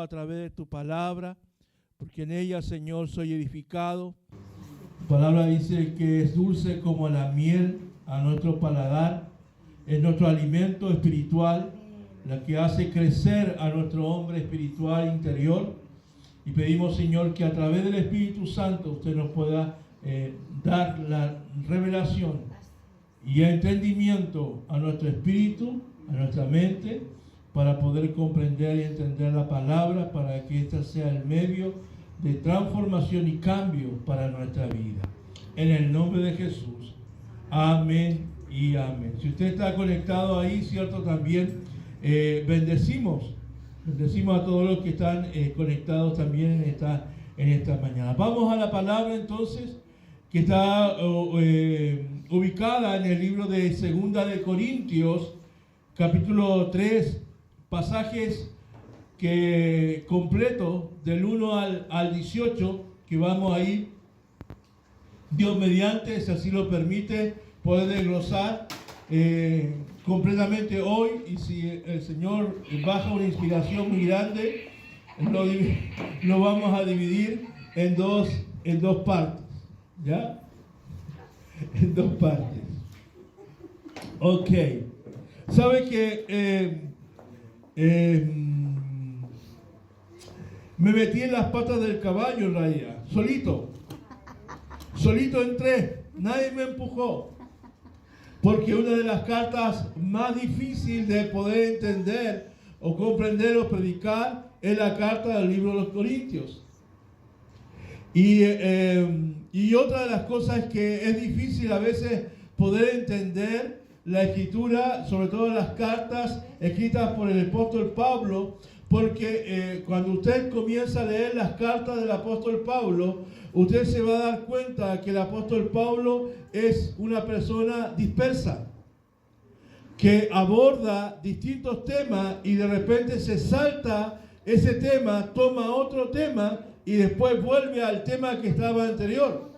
a través de tu palabra, porque en ella, Señor, soy edificado. Tu palabra dice que es dulce como la miel a nuestro paladar, es nuestro alimento espiritual, la que hace crecer a nuestro hombre espiritual interior. Y pedimos, Señor, que a través del Espíritu Santo usted nos pueda dar la revelación y entendimiento a nuestro espíritu, a nuestra mente, para poder comprender y entender la palabra, para que ésta sea el medio de transformación y cambio para nuestra vida. En el nombre de Jesús. Amén y amén. Si usted está conectado ahí, ¿cierto? También bendecimos a todos los que están conectados también en esta mañana. Vamos a la palabra entonces, que está ubicada en el libro de Segunda de Corintios, capítulo 3, pasajes que completo del 1 al 18, que vamos a ir, Dios mediante, si así lo permite, poder desglosar completamente hoy, y si el Señor baja una inspiración muy grande, lo vamos a dividir en dos partes, ¿ya? En dos partes. Ok. ¿Sabe que me metí en las patas del caballo en realidad? Solito entré, nadie me empujó. Porque una de las cartas más difíciles de poder entender o comprender o predicar es la carta del libro de los Corintios. Y otra de las cosas es que es difícil a veces poder entender la escritura, sobre todo las cartas escritas por el apóstol Pablo, porque cuando usted comienza a leer las cartas del apóstol Pablo, usted se va a dar cuenta que el apóstol Pablo es una persona dispersa, que aborda distintos temas y de repente se salta ese tema, toma otro tema y después vuelve al tema que estaba anterior.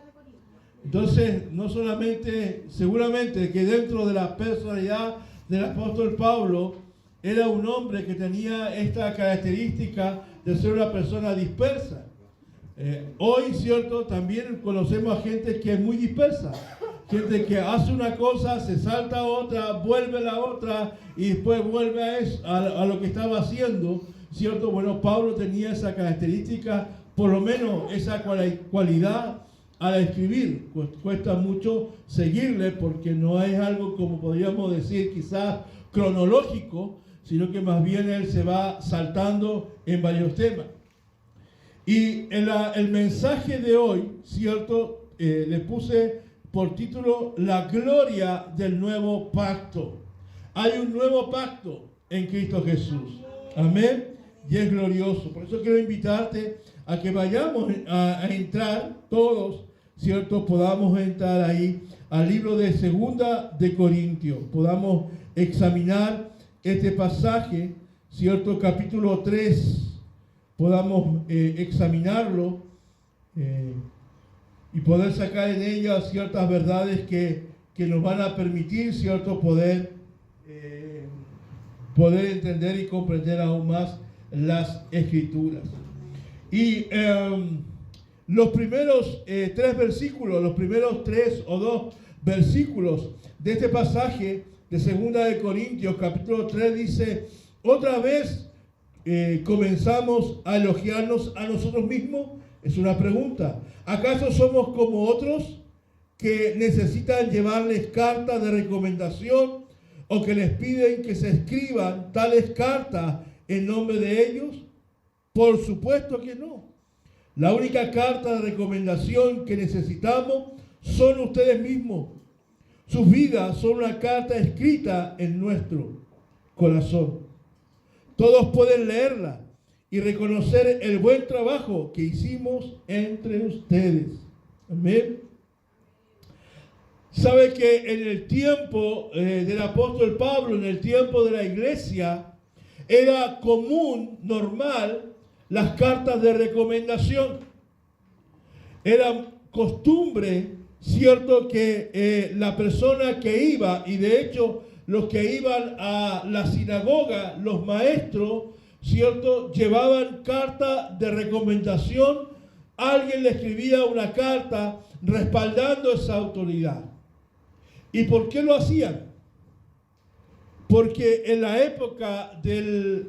Entonces, no solamente, seguramente que dentro de la personalidad del apóstol Pablo, era un hombre que tenía esta característica de ser una persona dispersa. Hoy, cierto, también conocemos a gente que es muy dispersa. Gente que hace una cosa, se salta a otra, vuelve a la otra y después vuelve a lo que estaba haciendo, cierto. Bueno, Pablo tenía esa característica, por lo menos esa cualidad al escribir. Cuesta mucho seguirle porque no es algo, como podríamos decir, quizás cronológico, sino que más bien él se va saltando en varios temas. Y el mensaje de hoy, ¿cierto? Le puse por título La gloria del nuevo pacto. Hay un nuevo pacto en Cristo Jesús. Amén. Y es glorioso. Por eso quiero invitarte a que vayamos a entrar todos, ¿cierto? Podamos entrar ahí al libro de Segunda de Corintios. Podamos examinar este pasaje, ¿cierto? Capítulo 3. Podamos examinarlo y poder sacar en ella ciertas verdades que nos van a permitir, ¿cierto? Poder entender y comprender aún más las Escrituras. Y los primeros tres versículos, los primeros 3 o 2 versículos de este pasaje de Segunda de Corintios, capítulo 3, dice: otra vez comenzamos a elogiarnos a nosotros mismos. Es una pregunta. ¿Acaso somos como otros que necesitan llevarles cartas de recomendación o que les piden que se escriban tales cartas en nombre de ellos? Por supuesto que no. La única carta de recomendación que necesitamos son ustedes mismos. Sus vidas son una carta escrita en nuestro corazón. Todos pueden leerla y reconocer el buen trabajo que hicimos entre ustedes. Amén. Sabe que en el tiempo del apóstol Pablo, en el tiempo de la iglesia, era común, normal, las cartas de recomendación. Era costumbre, cierto, que la persona que iba, y de hecho los que iban a la sinagoga, los maestros, ¿cierto? Llevaban carta de recomendación. Alguien le escribía una carta respaldando esa autoridad. ¿Y por qué lo hacían? Porque en la época del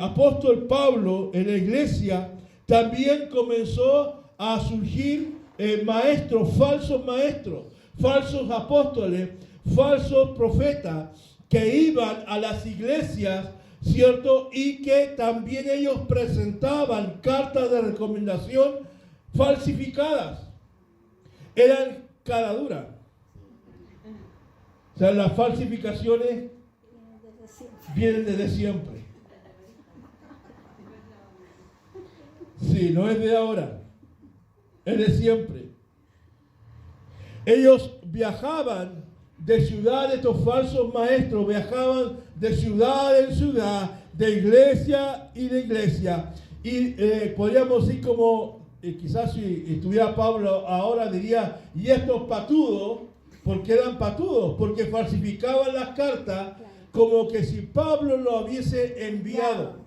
apóstol Pablo en la iglesia también comenzó a surgir maestros, falsos apóstoles, falsos profetas que iban a las iglesias, ¿cierto? Y que también ellos presentaban cartas de recomendación falsificadas. Eran cara dura. O sea, las falsificaciones vienen desde siempre. Sí, no es de ahora, es de siempre. Ellos viajaban de ciudad, estos falsos maestros viajaban de ciudad en ciudad, de iglesia y de iglesia. Y podríamos decir como, quizás si estuviera Pablo ahora diría, y estos patudos, porque eran patudos, porque falsificaban las cartas como que si Pablo lo hubiese enviado.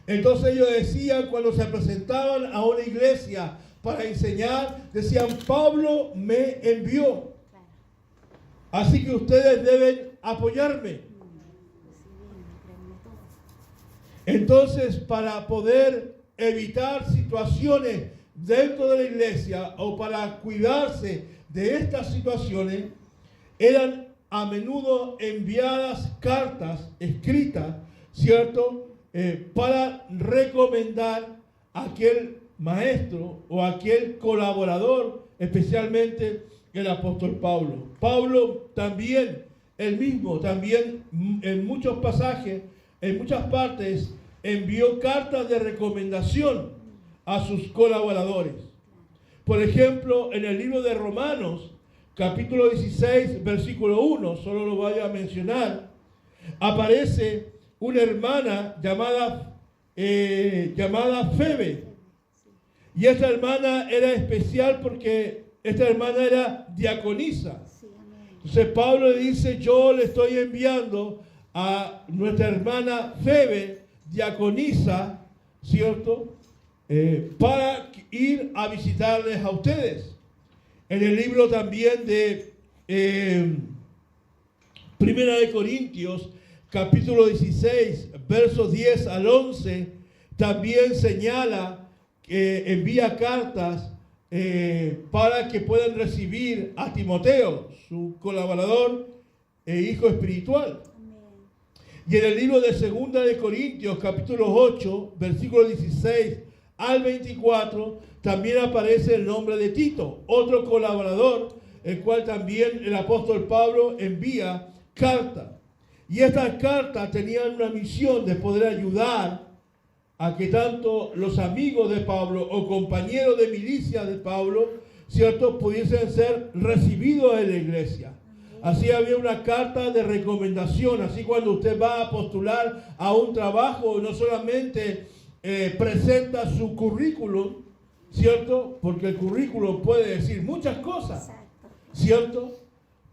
Entonces ellos decían, cuando se presentaban a una iglesia para enseñar, decían, Pablo me envió. Así que ustedes deben apoyarme. Entonces, para poder evitar situaciones dentro de la iglesia o para cuidarse de estas situaciones, eran a menudo enviadas cartas escritas, ¿cierto? Para recomendar a aquel maestro o a aquel colaborador, especialmente el apóstol Pablo. Pablo también, él mismo, también en muchos pasajes, en muchas partes, envió cartas de recomendación a sus colaboradores. Por ejemplo, en el libro de Romanos, capítulo 16, versículo 1, solo lo voy a mencionar, aparece una hermana llamada Febe. Y esta hermana era especial porque esta hermana era diaconisa. Entonces Pablo le dice, yo le estoy enviando a nuestra hermana Febe, diaconisa, ¿cierto? Para ir a visitarles a ustedes. En el libro también de Primera de Corintios, capítulo 16, versos 10 al 11, también señala que envía cartas para que puedan recibir a Timoteo, su colaborador e hijo espiritual. Y en el libro de Segunda de Corintios, capítulo 8, versículo 16 al 24, también aparece el nombre de Tito, otro colaborador, el cual también el apóstol Pablo envía carta. Y estas cartas tenían una misión de poder ayudar a que tanto los amigos de Pablo o compañeros de milicia de Pablo, ¿cierto?, pudiesen ser recibidos en la iglesia. Así había una carta de recomendación. Así cuando usted va a postular a un trabajo, no solamente presenta su currículum, ¿cierto? Porque el currículum puede decir muchas cosas, ¿cierto?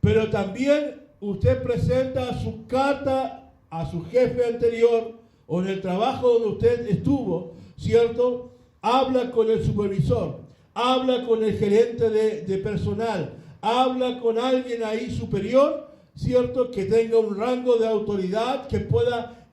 Pero también usted presenta su carta a su jefe anterior o en el trabajo donde usted estuvo, ¿cierto? Habla con el supervisor, habla con el gerente de personal, habla con alguien ahí superior, ¿cierto? Que tenga un rango de autoridad, que pueda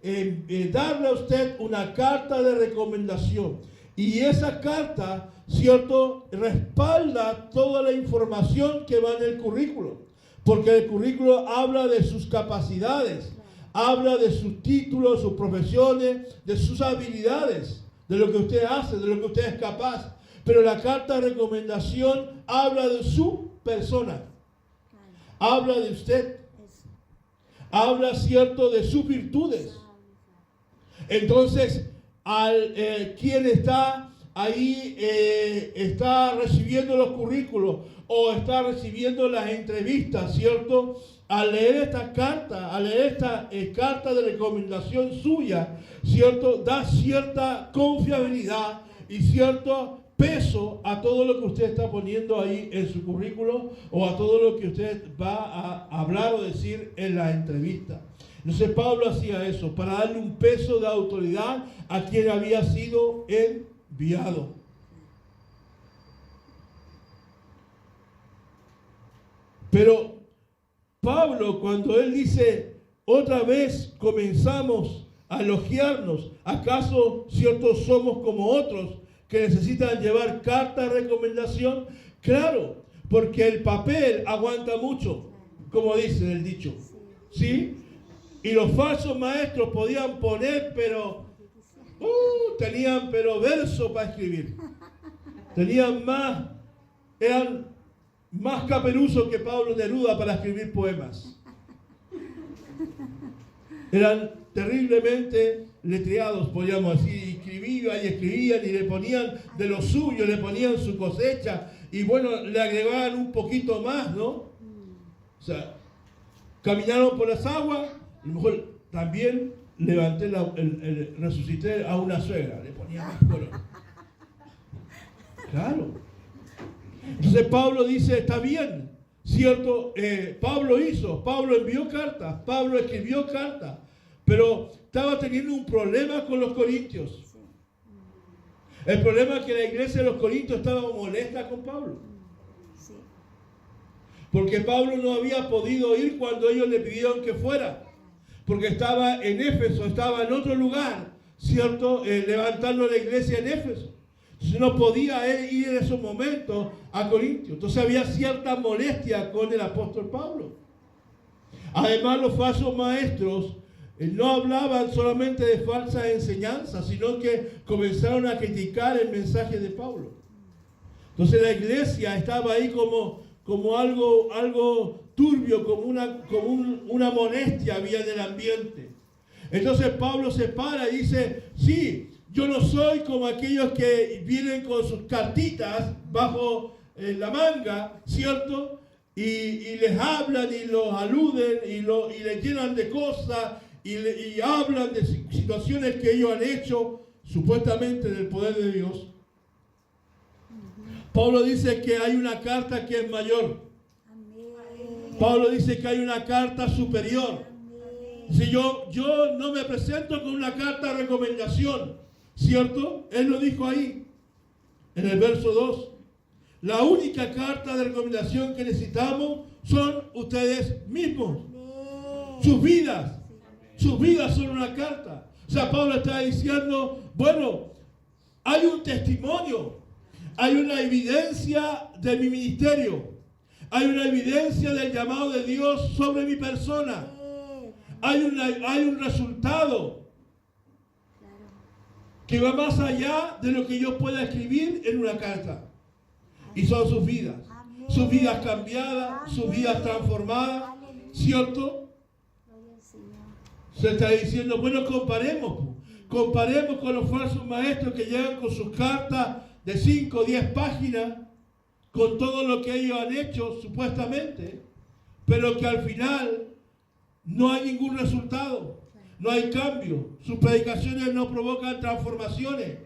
darle a usted una carta de recomendación. Y esa carta, ¿cierto?, respalda toda la información que va en el currículo. Porque el currículo habla de sus capacidades, habla de sus títulos, sus profesiones, de sus habilidades, de lo que usted hace, de lo que usted es capaz. Pero la carta de recomendación habla de su persona, habla de usted, habla, ¿cierto?, de sus virtudes. Entonces, quien está ahí, está recibiendo los currículos o está recibiendo las entrevistas, ¿cierto? Al leer esta carta, al leer esta carta de recomendación suya, ¿cierto?, da cierta confiabilidad y cierto peso a todo lo que usted está poniendo ahí en su currículo o a todo lo que usted va a hablar o decir en la entrevista. Entonces Pablo hacía eso para darle un peso de autoridad a quien había sido enviado. Pero Pablo, cuando él dice, otra vez comenzamos a elogiarnos, ¿acaso ciertos somos como otros que necesitan llevar carta de recomendación? Claro, porque el papel aguanta mucho, como dice el dicho, ¿sí? Y los falsos maestros podían poner, pero tenían verso para escribir. Tenían eran más caperuzos que Pablo Neruda para escribir poemas. Eran terriblemente letreados, podríamos decir, escribían y le ponían de lo suyo, le ponían su cosecha y bueno, le agregaban un poquito más, ¿no? O sea, caminaron por las aguas, a lo mejor también resucité a una suegra, le ponía más color. Claro. Entonces Pablo dice, está bien, cierto, Pablo envió cartas, Pablo escribió cartas, pero estaba teniendo un problema con los corintios. El problema es que la iglesia de los corintios estaba molesta con Pablo. Porque Pablo no había podido ir cuando ellos le pidieron que fuera. Porque estaba en Éfeso, estaba en otro lugar, ¿cierto? Levantando la iglesia en Éfeso. Entonces no podía ir en esos momentos a Corintio. Entonces había cierta molestia con el apóstol Pablo. Además, los falsos maestros no hablaban solamente de falsas enseñanzas, sino que comenzaron a criticar el mensaje de Pablo. Entonces la iglesia estaba ahí como algo turbio, como una molestia había en el ambiente. Entonces Pablo se para y dice, sí, yo no soy como aquellos que vienen con sus cartitas bajo la manga, ¿cierto? Y les hablan y los aluden y les llenan de cosas y hablan de situaciones que ellos han hecho supuestamente del poder de Dios. Pablo dice que hay una carta que es mayor. Pablo dice que hay una carta superior. Si yo no me presento con una carta de recomendación, ¿cierto? Él lo dijo ahí, en el verso 2. La única carta de recomendación que necesitamos son ustedes mismos. Sus vidas son una carta. O sea, Pablo está diciendo, bueno, hay un testimonio, hay una evidencia de mi ministerio, hay una evidencia del llamado de Dios sobre mi persona, hay un resultado que va más allá de lo que yo pueda escribir en una carta. Y son sus vidas cambiadas, sus vidas transformadas, ¿cierto? Se está diciendo, bueno, comparemos con los falsos maestros que llegan con sus cartas de 5 o 10 páginas, con todo lo que ellos han hecho, supuestamente, pero que al final no hay ningún resultado, no hay cambio, sus predicaciones no provocan transformaciones,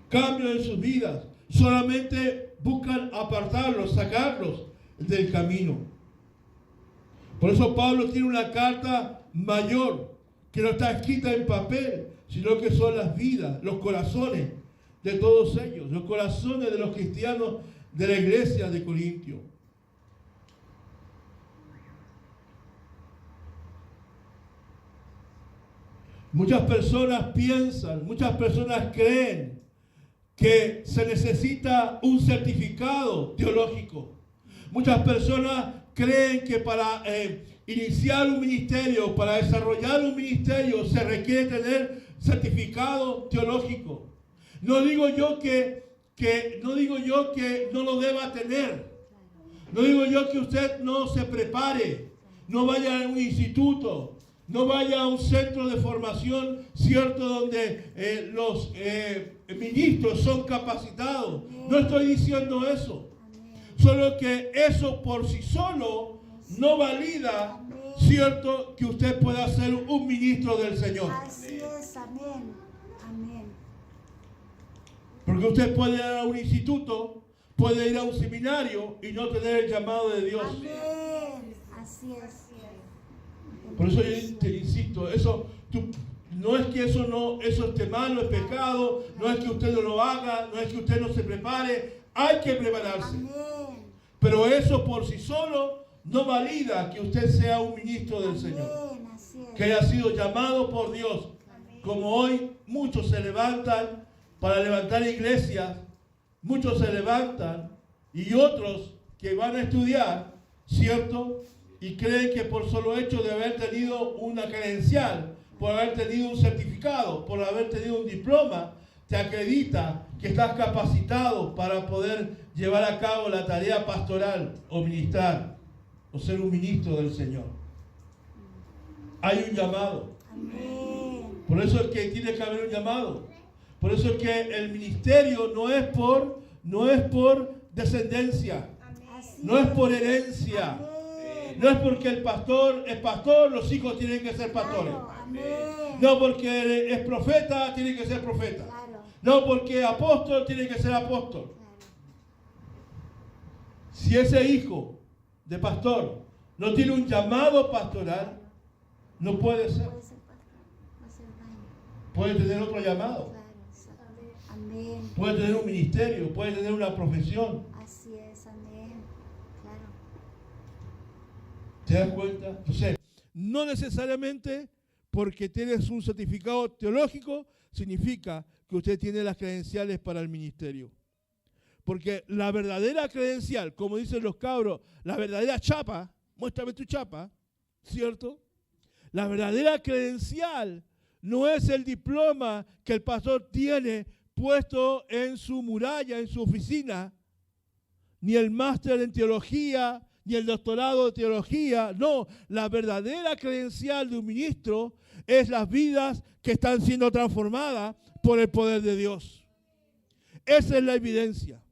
cambios en sus vidas, solamente buscan apartarlos, sacarlos del camino. Por eso Pablo tiene una carta mayor, que no está escrita en papel, sino que son las vidas, los corazones de todos ellos, los corazones de los cristianos de la iglesia de Corintio. Muchas personas piensan, muchas personas creen que se necesita un certificado teológico. Muchas personas creen que para iniciar un ministerio, para desarrollar un ministerio, se requiere tener certificado teológico. No digo yo que no lo deba tener. No digo yo que usted no se prepare, no vaya a un instituto, no vaya a un centro de formación, ¿cierto?, donde los ministros son capacitados. No estoy diciendo eso. Solo que eso por sí solo no valida, ¿cierto?, que usted pueda ser un ministro del Señor. Así es, amén. Amén. Porque usted puede ir a un instituto, puede ir a un seminario y no tener el llamado de Dios. Amén. Así es. Por eso yo te insisto, no es que eso esté malo, es pecado, no es que usted no lo haga, no es que usted no se prepare, hay que prepararse. Amén. Pero eso por sí solo no valida que usted sea un ministro del Señor, Amén. Así es. que haya sido llamado por Dios. Amén. Como hoy muchos se levantan para levantar iglesias, muchos se levantan y otros que van a estudiar, ¿cierto? Y creen que por solo hecho de haber tenido una credencial, por haber tenido un certificado, por haber tenido un diploma, te acredita que estás capacitado para poder llevar a cabo la tarea pastoral o ministrar o ser un ministro del Señor. Hay un llamado. Amén. Por eso es que tiene que haber un llamado. Por eso es que el ministerio no es por descendencia, Así no es por herencia. Amén. No es porque el pastor es pastor, los hijos tienen que ser pastores. Claro. Amén. No porque es profeta, tiene que ser profeta. Claro. No porque apóstol, tiene que ser apóstol. Claro. Si ese hijo de pastor no tiene un llamado pastoral, no puede ser. Puede ser pastor, va a ser daño. Puede tener otro llamado, Claro, exacto. Amén. puede tener un ministerio, puede tener una profesión. Así es, amén. Claro. ¿Te das cuenta? Entonces, no necesariamente porque tienes un certificado teológico significa que usted tiene las credenciales para el ministerio. Porque la verdadera credencial, como dicen los cabros, la verdadera chapa, muéstrame tu chapa, ¿cierto? La verdadera credencial no es el diploma que el pastor tiene puesto en su muralla, en su oficina, ni el máster en teología, ni el doctorado de teología. No, la verdadera credencial de un ministro es las vidas que están siendo transformadas por el poder de Dios. Esa es la evidencia.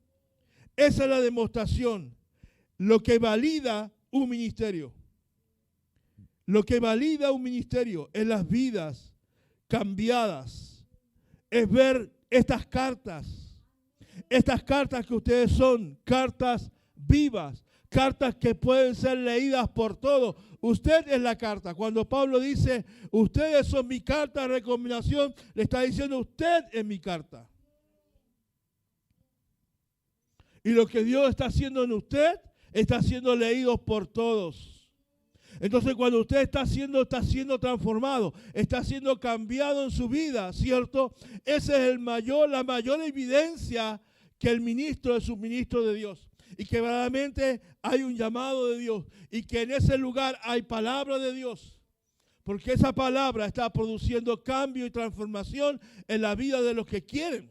Esa es la demostración. Lo que valida un ministerio. Lo que valida un ministerio es las vidas cambiadas. Es ver estas cartas que ustedes son, cartas vivas, cartas que pueden ser leídas por todos. Usted es la carta. Cuando Pablo dice, ustedes son mi carta de recomendación, le está diciendo, usted es mi carta. Y lo que Dios está haciendo en usted, está siendo leído por todos. Entonces cuando usted está siendo transformado, está siendo cambiado en su vida, ¿cierto? Esa es la mayor evidencia que el ministro es un ministro de Dios. Y que verdaderamente hay un llamado de Dios. Y que en ese lugar hay palabra de Dios. Porque esa palabra está produciendo cambio y transformación en la vida de los que quieren.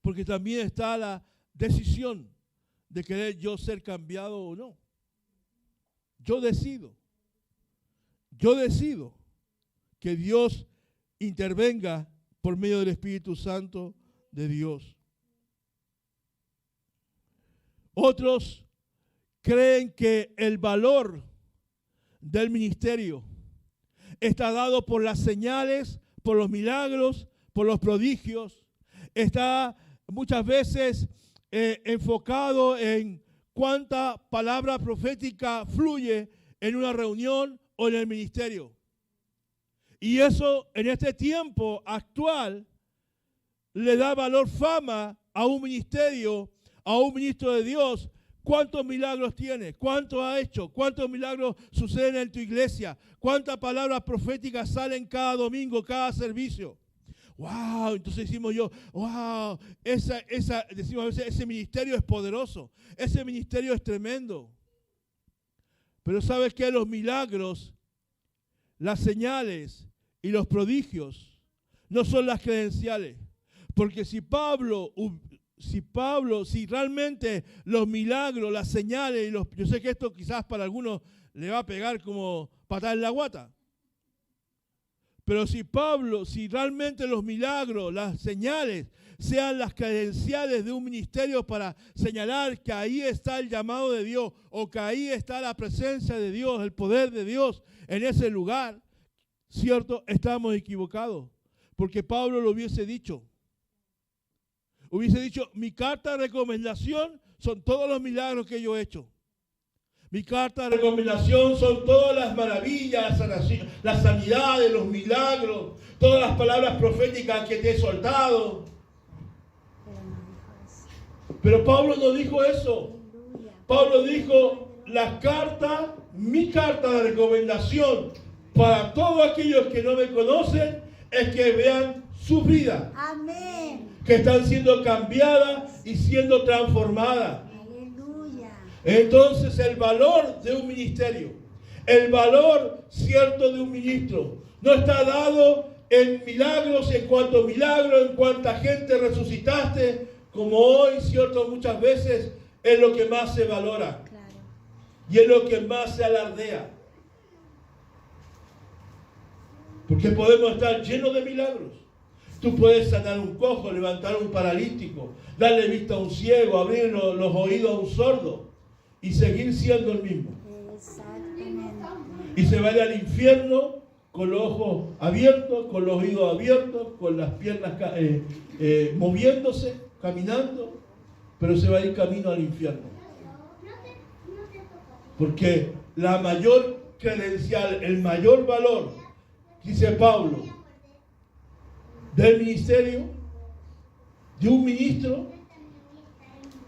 Porque también está la decisión de querer yo ser cambiado o no. Yo decido que Dios intervenga por medio del Espíritu Santo de Dios. Otros creen que el valor del ministerio está dado por las señales, por los milagros, por los prodigios. Está muchas veces enfocado en cuánta palabra profética fluye en una reunión o en el ministerio. Y eso en este tiempo actual le da valor, fama a un ministerio, a un ministro de Dios. ¿Cuántos milagros tiene? ¿Cuánto ha hecho? ¿Cuántos milagros suceden en tu iglesia? ¿Cuántas palabras proféticas salen cada domingo, cada servicio? ¡Wow! Entonces decimos ¡wow! Decimos a veces, ese ministerio es poderoso. Ese ministerio es tremendo. Pero ¿sabes qué? Los milagros, las señales y los prodigios no son las credenciales. Porque si realmente los milagros, las señales, yo sé que esto quizás para algunos le va a pegar como patada en la guata. Pero si realmente los milagros, las señales, sean las credenciales de un ministerio para señalar que ahí está el llamado de Dios, o que ahí está la presencia de Dios, el poder de Dios en ese lugar, ¿cierto? Estamos equivocados. Porque Pablo lo hubiese dicho. Hubiese dicho, mi carta de recomendación son todos los milagros que yo he hecho. Mi carta de recomendación son todas las maravillas, las sanidades, los milagros, todas las palabras proféticas que te he soltado. Pero no dijo eso. Pero Pablo no dijo eso. Aleluya. Pablo dijo, mi carta de recomendación para todos aquellos que no me conocen es que vean su vida, Amén. que están siendo cambiadas y siendo transformadas. Aleluya. Entonces el valor de un ministerio, el valor cierto de un ministro, no está dado en milagros, en cuanto milagros, en cuánta gente resucitaste, como hoy, cierto, muchas veces es lo que más se valora Claro. y es lo que más se alardea. Porque podemos estar llenos de milagros. Tú puedes sanar un cojo, levantar un paralítico, darle vista a un ciego, abrir los oídos a un sordo y seguir siendo el mismo. Exactamente. Y se va a ir al infierno con los ojos abiertos, con los oídos abiertos, con las piernas moviéndose, caminando, pero se va a ir camino al infierno. Porque la mayor credencial, el mayor valor, dice Pablo, del ministerio, de un ministro,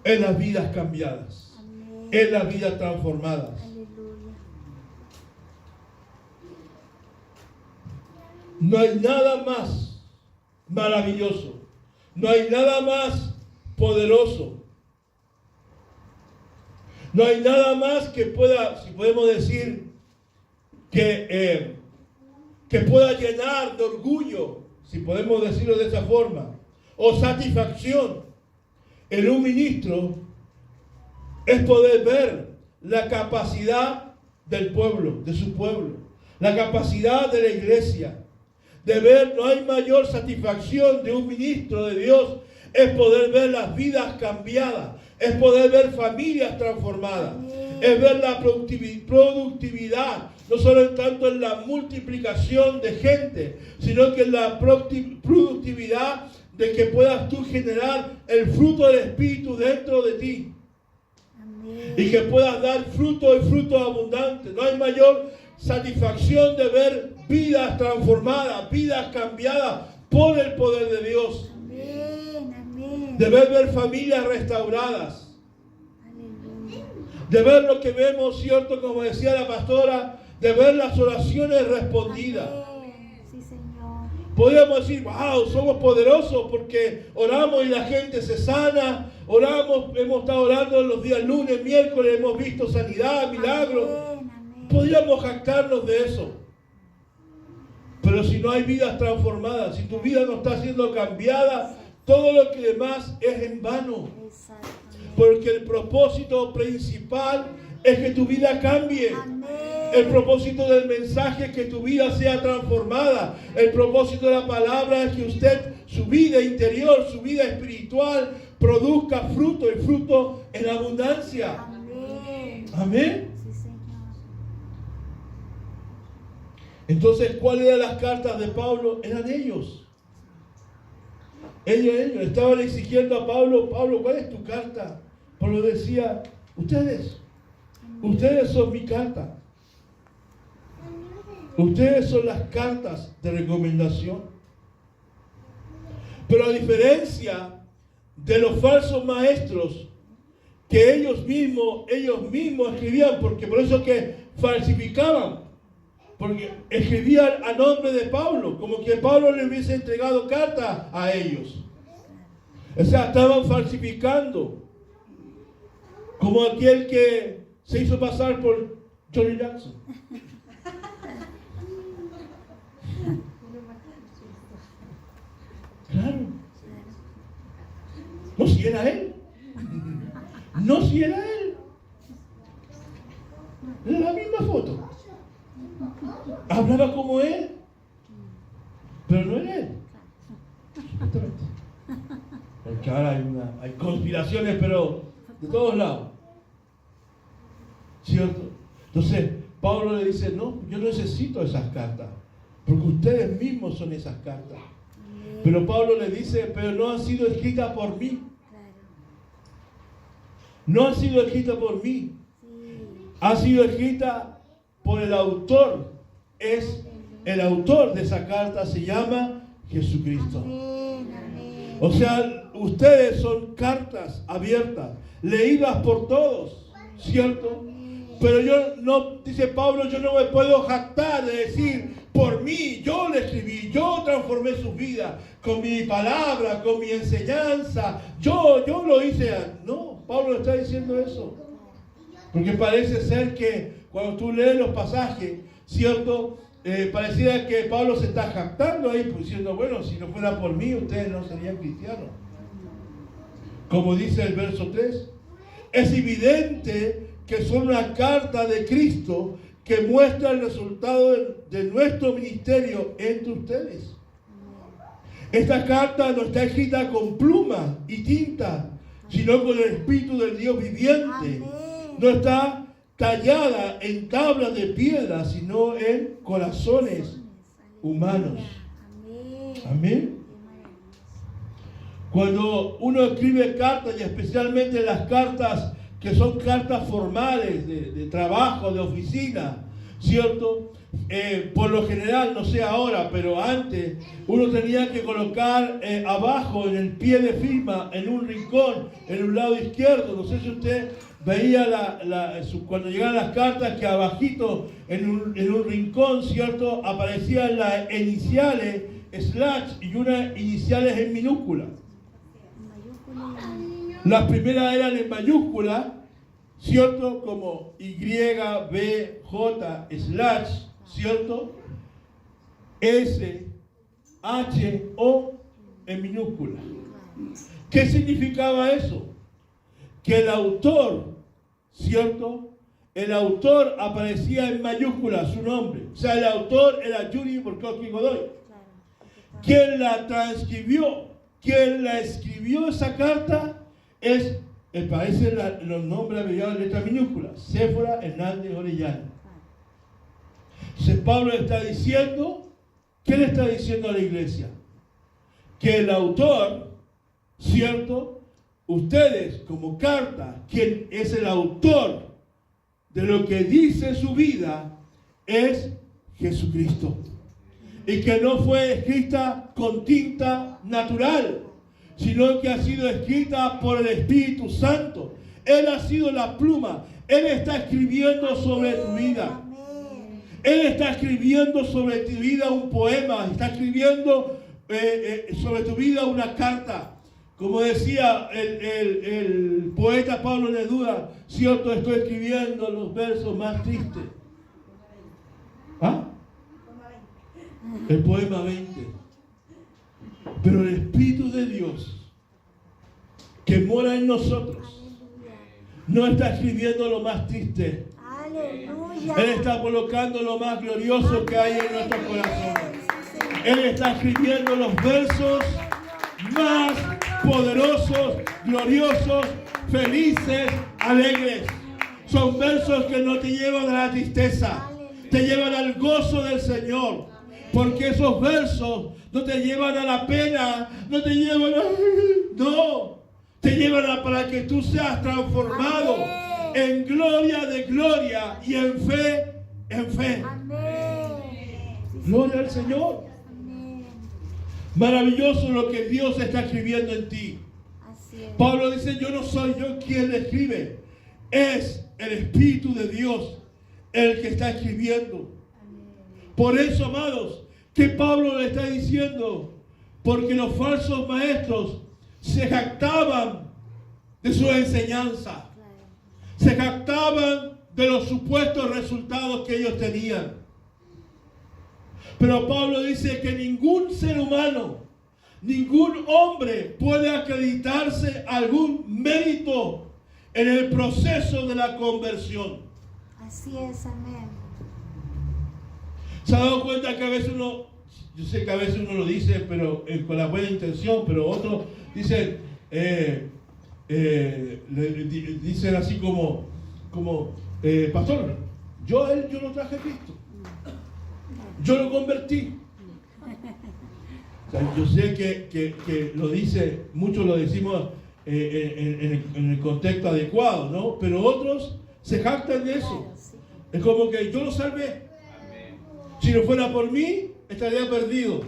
es las vidas cambiadas, Amén. es las vidas transformadas. Aleluya. No hay nada más maravilloso, no hay nada más poderoso, no hay nada más que pueda, si podemos decir, que pueda llenar de orgullo, si podemos decirlo de esa forma, o satisfacción en un ministro, es poder ver la capacidad del pueblo, de su pueblo, la capacidad de la iglesia, de ver, no hay mayor satisfacción de un ministro de Dios, es poder ver las vidas cambiadas, es poder ver familias transformadas, es ver la productividad, no solo tanto en la multiplicación de gente, sino que en la productividad de que puedas tú generar el fruto del Espíritu dentro de ti. Amén. Y que puedas dar fruto y fruto abundante. No hay mayor satisfacción de ver vidas transformadas, vidas cambiadas por el poder de Dios. Amén. Amén. De ver familias restauradas. Aleluya. De ver lo que vemos, ¿cierto? Como decía la pastora, de ver las oraciones respondidas. Amén. Sí, Señor. Podríamos decir, wow, somos poderosos porque oramos y la gente se sana. Oramos, hemos estado orando los días lunes, miércoles, hemos visto sanidad, milagros. Amén. Amén. Podríamos jactarnos de eso. Pero si no hay vidas transformadas, si tu vida no está siendo cambiada, todo lo que demás es en vano. Exactamente. Porque el propósito principal es que tu vida cambie. Amén. El propósito del mensaje es que tu vida sea transformada. El propósito de la palabra es que usted, su vida interior, su vida espiritual, produzca fruto y fruto en abundancia. Amén. Amén. Sí, Señor. Entonces, ¿cuáles eran las cartas de Pablo? Eran ellos. Ellos estaban exigiendo a Pablo, ¿cuál es tu carta? Pablo decía, ustedes son mi carta. Ustedes son las cartas de recomendación. Pero a diferencia de los falsos maestros, que ellos mismos escribían, porque por eso que falsificaban, porque escribían a nombre de Pablo, como que Pablo le hubiese entregado carta a ellos. O sea, estaban falsificando, como aquel que se hizo pasar por Johnny Jackson. Claro. No si era él. No si era él. Era la misma foto. Hablaba como él. Pero no era él. Exactamente. Porque ahora hay conspiraciones, pero de todos lados. ¿Cierto? Entonces, Pablo le dice, no, yo no necesito esas cartas. Porque ustedes mismos son esas cartas. Pero Pablo le dice, pero no han sido escritas por mí. Claro. No han sido escritas por mí. Sí. ha sido escrita por el autor. Es el autor de esa carta, se llama Jesucristo. Amén, amén. O sea, ustedes son cartas abiertas, leídas por todos, ¿cierto? Pero yo no, dice Pablo, yo no me puedo jactar de decir, por mí, yo le escribí, yo transformé su vida con mi palabra, con mi enseñanza, yo lo hice. No, Pablo está diciendo eso. Porque parece ser que cuando tú lees los pasajes, ¿cierto? Pareciera que Pablo se está jactando ahí, pues, diciendo, bueno, si no fuera por mí, ustedes no serían cristianos. Como dice el verso 3, es evidente que son una carta de Cristo que muestra el resultado de nuestro ministerio entre ustedes. Esta carta no está escrita con pluma y tinta, sino con el Espíritu del Dios viviente. No está tallada en tablas de piedra, sino en corazones humanos. Amén. Cuando uno escribe cartas, y especialmente las cartas que son cartas formales de trabajo, de oficina, ¿cierto? Por lo general, no sé ahora, pero antes, uno tenía que colocar abajo en el pie de firma, en un rincón, en un lado izquierdo. No sé si usted veía cuando llegaban las cartas que abajito, en un rincón, ¿cierto? Aparecían las iniciales, slash, y unas iniciales en minúscula. Las primeras eran en mayúscula, ¿cierto? Como YBJ slash, ¿cierto? SHO en minúscula. ¿Qué significaba eso? Que el autor, ¿cierto? El autor aparecía en mayúscula, su nombre. O sea, el autor era Yuri Burkowski Godoy. Quien la transcribió, quien la escribió esa carta, aparecen los nombres abreviados en letra minúscula. Séfora Hernández Orellana. Entonces Pablo está diciendo, ¿qué le está diciendo a la iglesia? Que el autor, ¿cierto? Ustedes como carta, quien es el autor de lo que dice su vida, es Jesucristo. Y que no fue escrita con tinta natural, sino que ha sido escrita por el Espíritu Santo. Él ha sido la pluma. Él está escribiendo sobre tu vida. Él está escribiendo sobre tu vida un poema. Está escribiendo sobre tu vida una carta. Como decía el poeta Pablo Neruda, cierto, estoy escribiendo los versos más tristes. ¿Ah? El poema 20. Pero el Espíritu de Dios que mora en nosotros no está escribiendo lo más triste. Aleluya. Él está colocando lo más glorioso que hay en nuestros corazones. Él está escribiendo los versos más poderosos, gloriosos, felices, alegres. Son versos que no te llevan a la tristeza, te llevan al gozo del Señor. Porque esos versos no te llevan a la pena, no te llevan a... No, te llevan para que tú seas transformado en gloria de gloria y en fe en fe. Gloria al Señor. Maravilloso lo que Dios está escribiendo en ti. Pablo dice, yo no soy yo quien le escribe, es el Espíritu de Dios el que está escribiendo. Por eso, amados, que Pablo le está diciendo, porque los falsos maestros se jactaban de su enseñanza, se jactaban de los supuestos resultados que ellos tenían. Pero Pablo dice que ningún ser humano, ningún hombre puede acreditarse algún mérito en el proceso de la conversión. Así es, amén. ¿Se ha dado cuenta que a veces yo sé que a veces uno lo dice pero con la buena intención, pero otros dicen, dicen así como pastor, yo lo traje a Cristo, yo lo convertí. O sea, yo sé que lo dice, muchos lo decimos en el contexto adecuado, ¿no? Pero otros Se jactan de eso. Claro, sí. Es como que yo lo salvé. Si no fuera por mí, estaría perdido.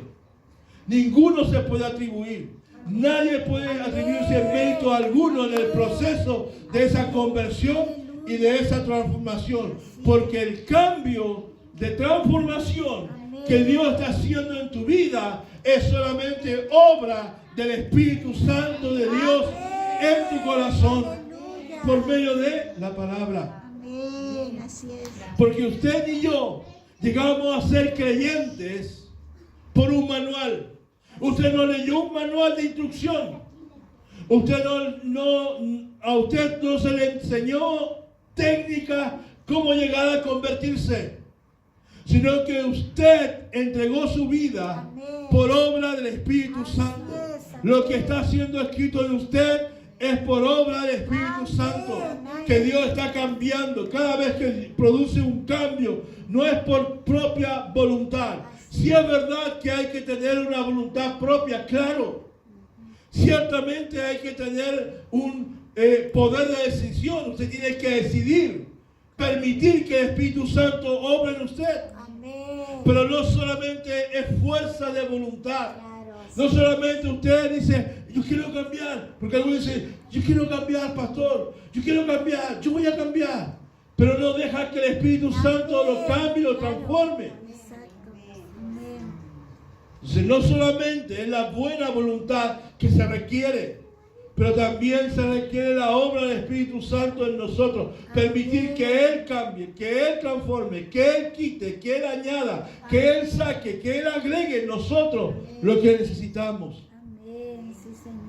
Ninguno se puede atribuir. Nadie puede atribuirse mérito alguno en el proceso de esa conversión y de esa transformación. Porque el cambio de transformación que Dios está haciendo en tu vida es solamente obra del Espíritu Santo de Dios en tu corazón por medio de la palabra. Amén, así es. Porque usted y yo llegamos a ser creyentes por un manual. Usted no leyó un manual de instrucción. A usted no se le enseñó técnica cómo llegar a convertirse, sino que usted entregó su vida por obra del Espíritu Santo. Lo que está siendo escrito en usted es por obra del Espíritu Santo, que Dios está cambiando. Cada vez que produce un cambio, no es por propia voluntad. Si es verdad que hay que tener una voluntad propia, claro. Ciertamente hay que tener un poder de decisión. Usted tiene que decidir, permitir que el Espíritu Santo obre en usted. Amén. Pero no solamente es fuerza de voluntad. Claro, sí. No solamente usted dice, yo quiero cambiar. Porque algunos dicen, yo quiero cambiar, pastor. Yo quiero cambiar, yo voy a cambiar. Pero no deja que el Espíritu Santo lo cambie, lo transforme. Exacto. Amén. Entonces no solamente es la buena voluntad que se requiere, pero también se requiere la obra del Espíritu Santo en nosotros. Permitir que Él cambie, que Él transforme, que Él quite, que Él añada, que Él saque, que Él agregue en nosotros lo que necesitamos. Amén, sí, Señor.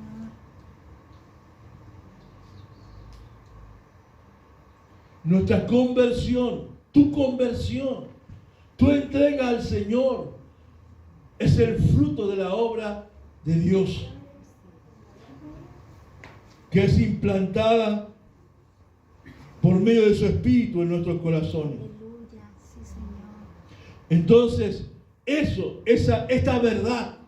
Nuestra conversión, tu entrega al Señor es el fruto de la obra de Dios, que es implantada por medio de su Espíritu en nuestros corazones. Aleluya, sí, Señor. Entonces, esta verdad,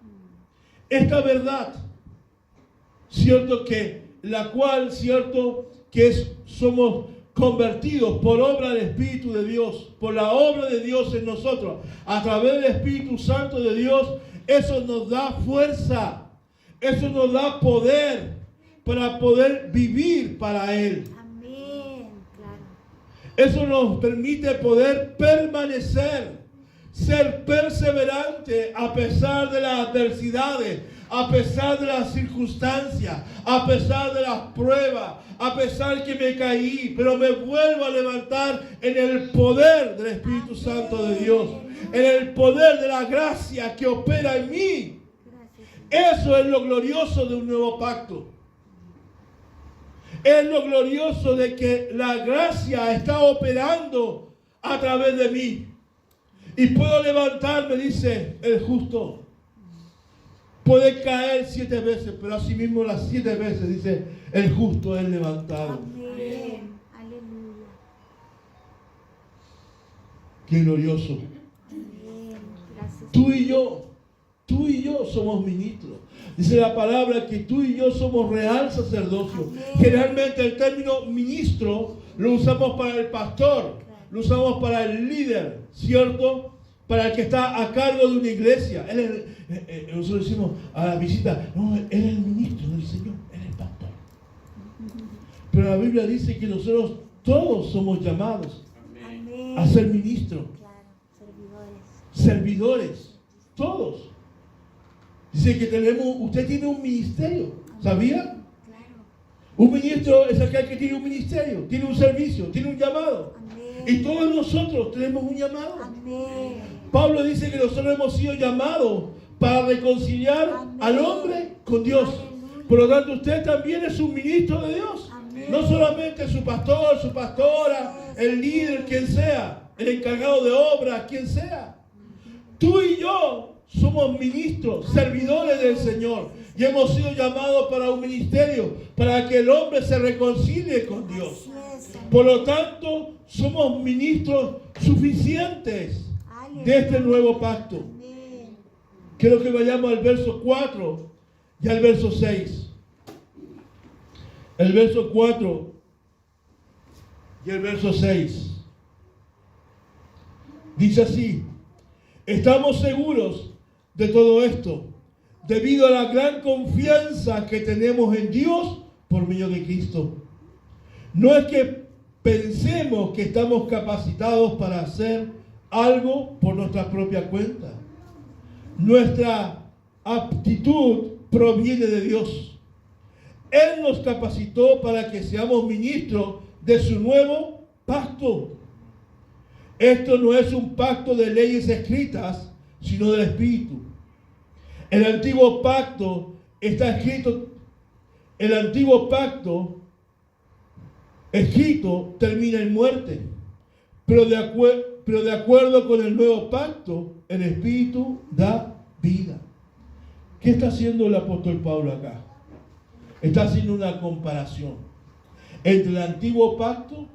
cierto que la cual, cierto que somos convertidos por obra del Espíritu de Dios, por la obra de Dios en nosotros, a través del Espíritu Santo de Dios, eso nos da fuerza, eso nos da poder para poder vivir para Él. Amén, claro. Eso nos permite poder permanecer, ser perseverante a pesar de las adversidades, a pesar de las circunstancias, a pesar de las pruebas, a pesar que me caí, pero me vuelvo a levantar en el poder del Espíritu Santo de Dios, en el poder de la gracia que opera en mí. Gracias, Señor. Eso es lo glorioso de un nuevo pacto. Es lo glorioso de que la gracia está operando a través de mí. Y puedo levantarme, dice el justo. Puede caer 7 veces, pero asimismo las 7 veces, dice, el justo es levantado. Amén. Aleluya. Qué glorioso. Amén. Gracias. Tú y yo somos ministros. Dice la palabra que tú y yo somos real sacerdocio. Amén. Generalmente el término ministro lo usamos para el pastor, lo usamos para el líder, ¿cierto? Para el que está a cargo de una iglesia. Nosotros decimos a la visita, no, él es el ministro del Señor, él es el pastor. Pero la Biblia dice que nosotros todos somos llamados Amén. a ser ministros, Claro, servidores. servidores, todos. Dice que usted tiene un ministerio, ¿sabía? Claro. Un ministro es aquel que tiene un ministerio, tiene un servicio, tiene un llamado. Amén. Y todos nosotros tenemos un llamado. Amén. Pablo dice que nosotros hemos sido llamados para reconciliar Amén. al hombre con Dios. Aleluya. Por lo tanto, usted también es un ministro de Dios. Amén. No solamente su pastor, su pastora, el líder, quien sea, el encargado de obra, quien sea. Tú y yo somos ministros, servidores del Señor. Y hemos sido llamados para un ministerio, para que el hombre se reconcilie con Dios. Así es, amén. Por lo tanto, somos ministros suficientes de este nuevo pacto. Amén. Quiero que vayamos al verso 4 y al verso 6. El verso 4 y el verso 6. Dice así: estamos seguros de todo esto, debido a la gran confianza que tenemos en Dios por medio de Cristo. No es que pensemos que estamos capacitados para hacer algo por nuestra propia cuenta. Nuestra aptitud proviene de Dios. Él nos capacitó para que seamos ministros de su nuevo pacto. Esto no es un pacto de leyes escritas, sino del Espíritu. El antiguo pacto está escrito. El antiguo pacto escrito termina en muerte, pero de acuerdo con el nuevo pacto, el Espíritu da vida. ¿Qué está haciendo el apóstol Pablo acá? Está haciendo una comparación entre el antiguo pacto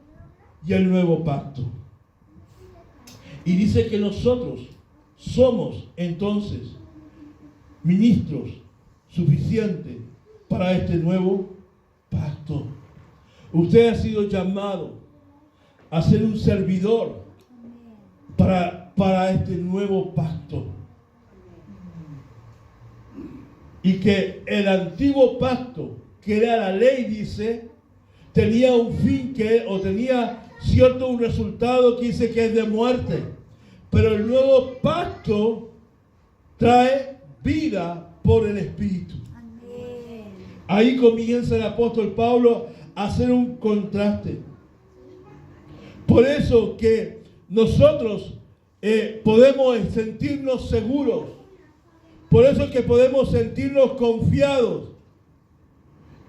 y el nuevo pacto. Y dice que nosotros somos entonces ministros suficientes para este nuevo pacto. Usted ha sido llamado a ser un servidor para este nuevo pacto. Y que el antiguo pacto, que era la ley, dice, tenía un fin tenía un resultado que dice que es de muerte. Pero el nuevo pacto trae vida por el Espíritu. Amén. Ahí comienza el apóstol Pablo a hacer un contraste. Por eso que nosotros podemos sentirnos seguros. Por eso que podemos sentirnos confiados.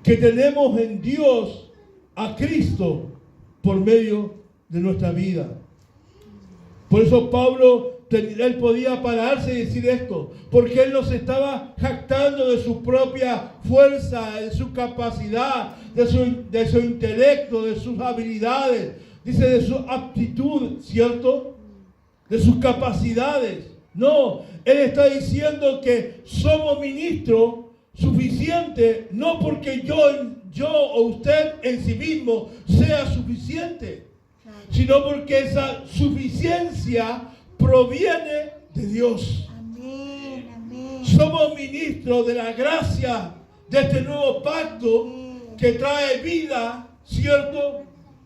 Que tenemos en Dios a Cristo por medio de nuestra vida. Por eso Pablo, él podía pararse y decir esto, porque él no se estaba jactando de su propia fuerza, de su capacidad, de su intelecto, de sus habilidades, dice de su aptitud, ¿cierto? De sus capacidades. No, él está diciendo que somos ministros suficientes, no porque yo o usted en sí mismo sea suficiente, sino porque esa suficiencia proviene de Dios. Amén, amén. Somos ministros de la gracia de este nuevo pacto que trae vida, ¿cierto?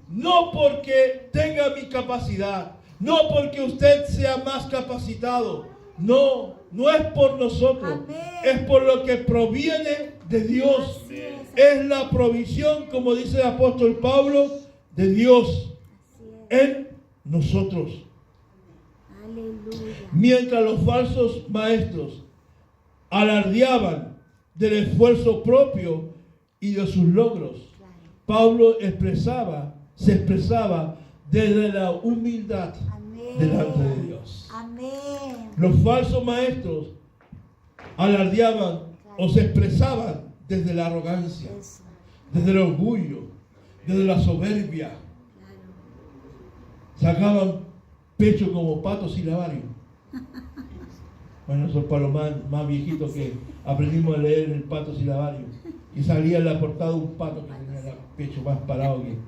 No porque tenga mi capacidad, no porque usted sea más capacitado, no es por nosotros, Amén. es por lo que proviene de Dios. Así Es la provisión, como dice el apóstol Pablo, de Dios en nosotros. Aleluya. Mientras los falsos maestros alardeaban del esfuerzo propio y de sus logros, Pablo se expresaba desde la humildad Amén. delante de Dios. Amén. Los falsos maestros alardeaban o se expresaban desde la arrogancia, Eso. desde el orgullo, desde la soberbia. Sacaban pecho como pato silabario. Bueno, eso es para los más viejitos que aprendimos a leer el pato silabario. Y salía en la portada un pato que tenía el pecho más parado que...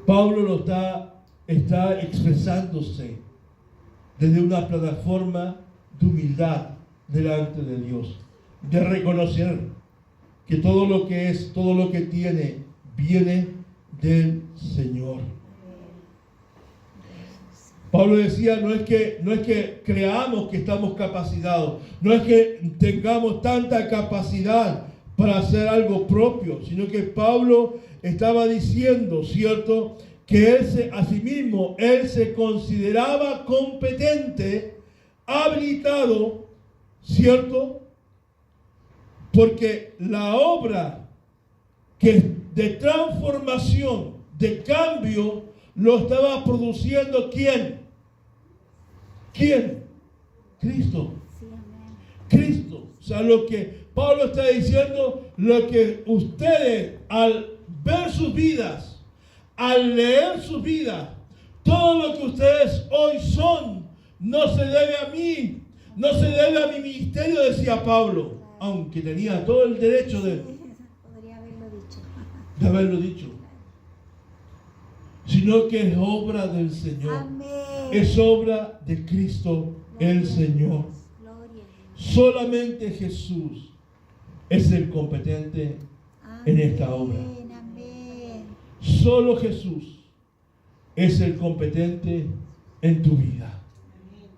Pablo lo está expresándose desde una plataforma de humildad delante de Dios, de reconocer que todo lo que es, todo lo que tiene, viene del Señor. Pablo decía, no es que creamos que estamos capacitados, no es que tengamos tanta capacidad para hacer algo propio, sino que Pablo estaba diciendo, ¿cierto?, que él se consideraba competente, habilitado, ¿cierto?, porque la obra de transformación, de cambio, lo estaba produciendo ¿quién? ¿Quién? Cristo. Sí, amén. Cristo. O sea, lo que Pablo está diciendo, lo que ustedes al ver sus vidas, al leer sus vidas, todo lo que ustedes hoy son, no se debe a mí, no se debe a mi ministerio, decía Pablo, aunque tenía todo el derecho Podría haberlo dicho. de haberlo dicho. sino que es obra del Señor. Amén. Es obra de Cristo el Señor. Gloria. Solamente Jesús es el competente en esta obra. Amén. Solo Jesús es el competente en tu vida.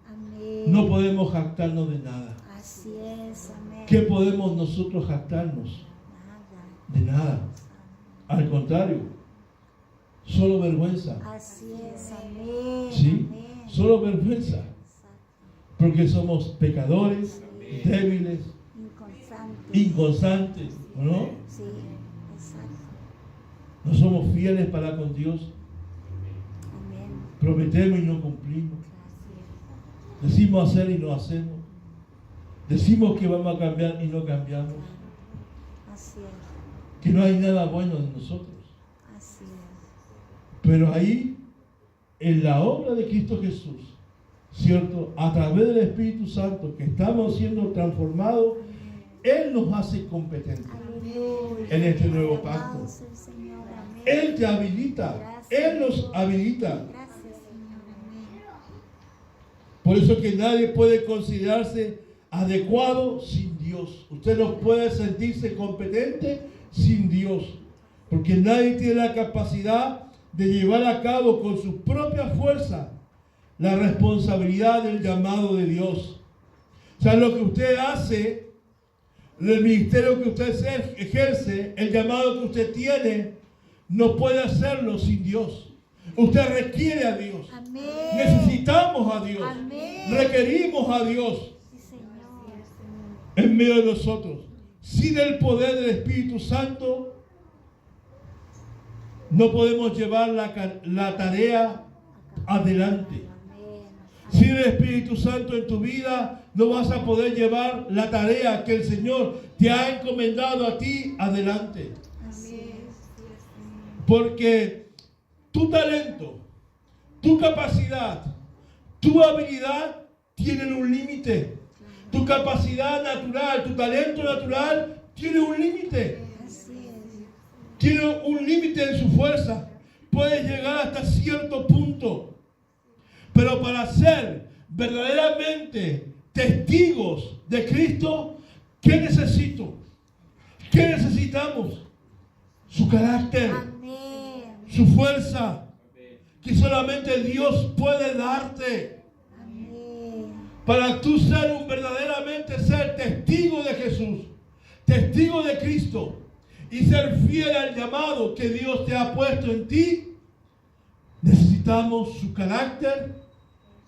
Amén. No podemos jactarnos de nada. Así es. Amén. ¿Qué podemos nosotros jactarnos? Nada. De nada. Al contrario, solo vergüenza. Así es. Amén. ¿Sí? Amén. Solo vergüenza. Exacto. Porque somos pecadores, débiles, Inconstante. inconstantes, ¿no? Sí. Exacto. No somos fieles para con Dios. Amén. Prometemos y no cumplimos. Así es. Decimos hacer y no hacemos. Decimos que vamos a cambiar y no cambiamos. Así es. Que no hay nada bueno en nosotros. Así es. Pero ahí, en la obra de Cristo Jesús, ¿cierto? A través del Espíritu Santo, que estamos siendo transformados, Él nos hace competentes Aleluya. en este nuevo pacto. Alabado sea el Señor. Amén. Él te habilita. Él nos habilita. Gracias, Señor. Amén. Por eso que nadie puede considerarse adecuado sin Dios. Usted no puede sentirse competente sin Dios. Porque nadie tiene la capacidad de llevar a cabo con su propia fuerza la responsabilidad del llamado de Dios. O sea, lo que usted hace, el ministerio que usted ejerce, el llamado que usted tiene, no puede hacerlo sin Dios. Usted requiere a Dios. Amén. Necesitamos a Dios. Amén. Requerimos a Dios Sí, Señor. en medio de nosotros. Sin el poder del Espíritu Santo, no podemos llevar la tarea adelante. Amén. Sin el Espíritu Santo en tu vida, no vas a poder llevar la tarea que el Señor te ha encomendado a ti adelante. Así es. Porque tu talento, tu capacidad, tu habilidad tienen un límite. Tu capacidad natural, tu talento natural tiene un límite. Así es. Tiene un límite en su fuerza. Puede llegar hasta cierto punto. Pero para ser verdaderamente testigos de Cristo, ¿qué necesito? ¿Qué necesitamos? Su carácter, Amén. su fuerza, que solamente Dios puede darte. Amén. Para tú verdaderamente ser testigo de Jesús, testigo de Cristo, y ser fiel al llamado que Dios te ha puesto en ti, necesitamos su carácter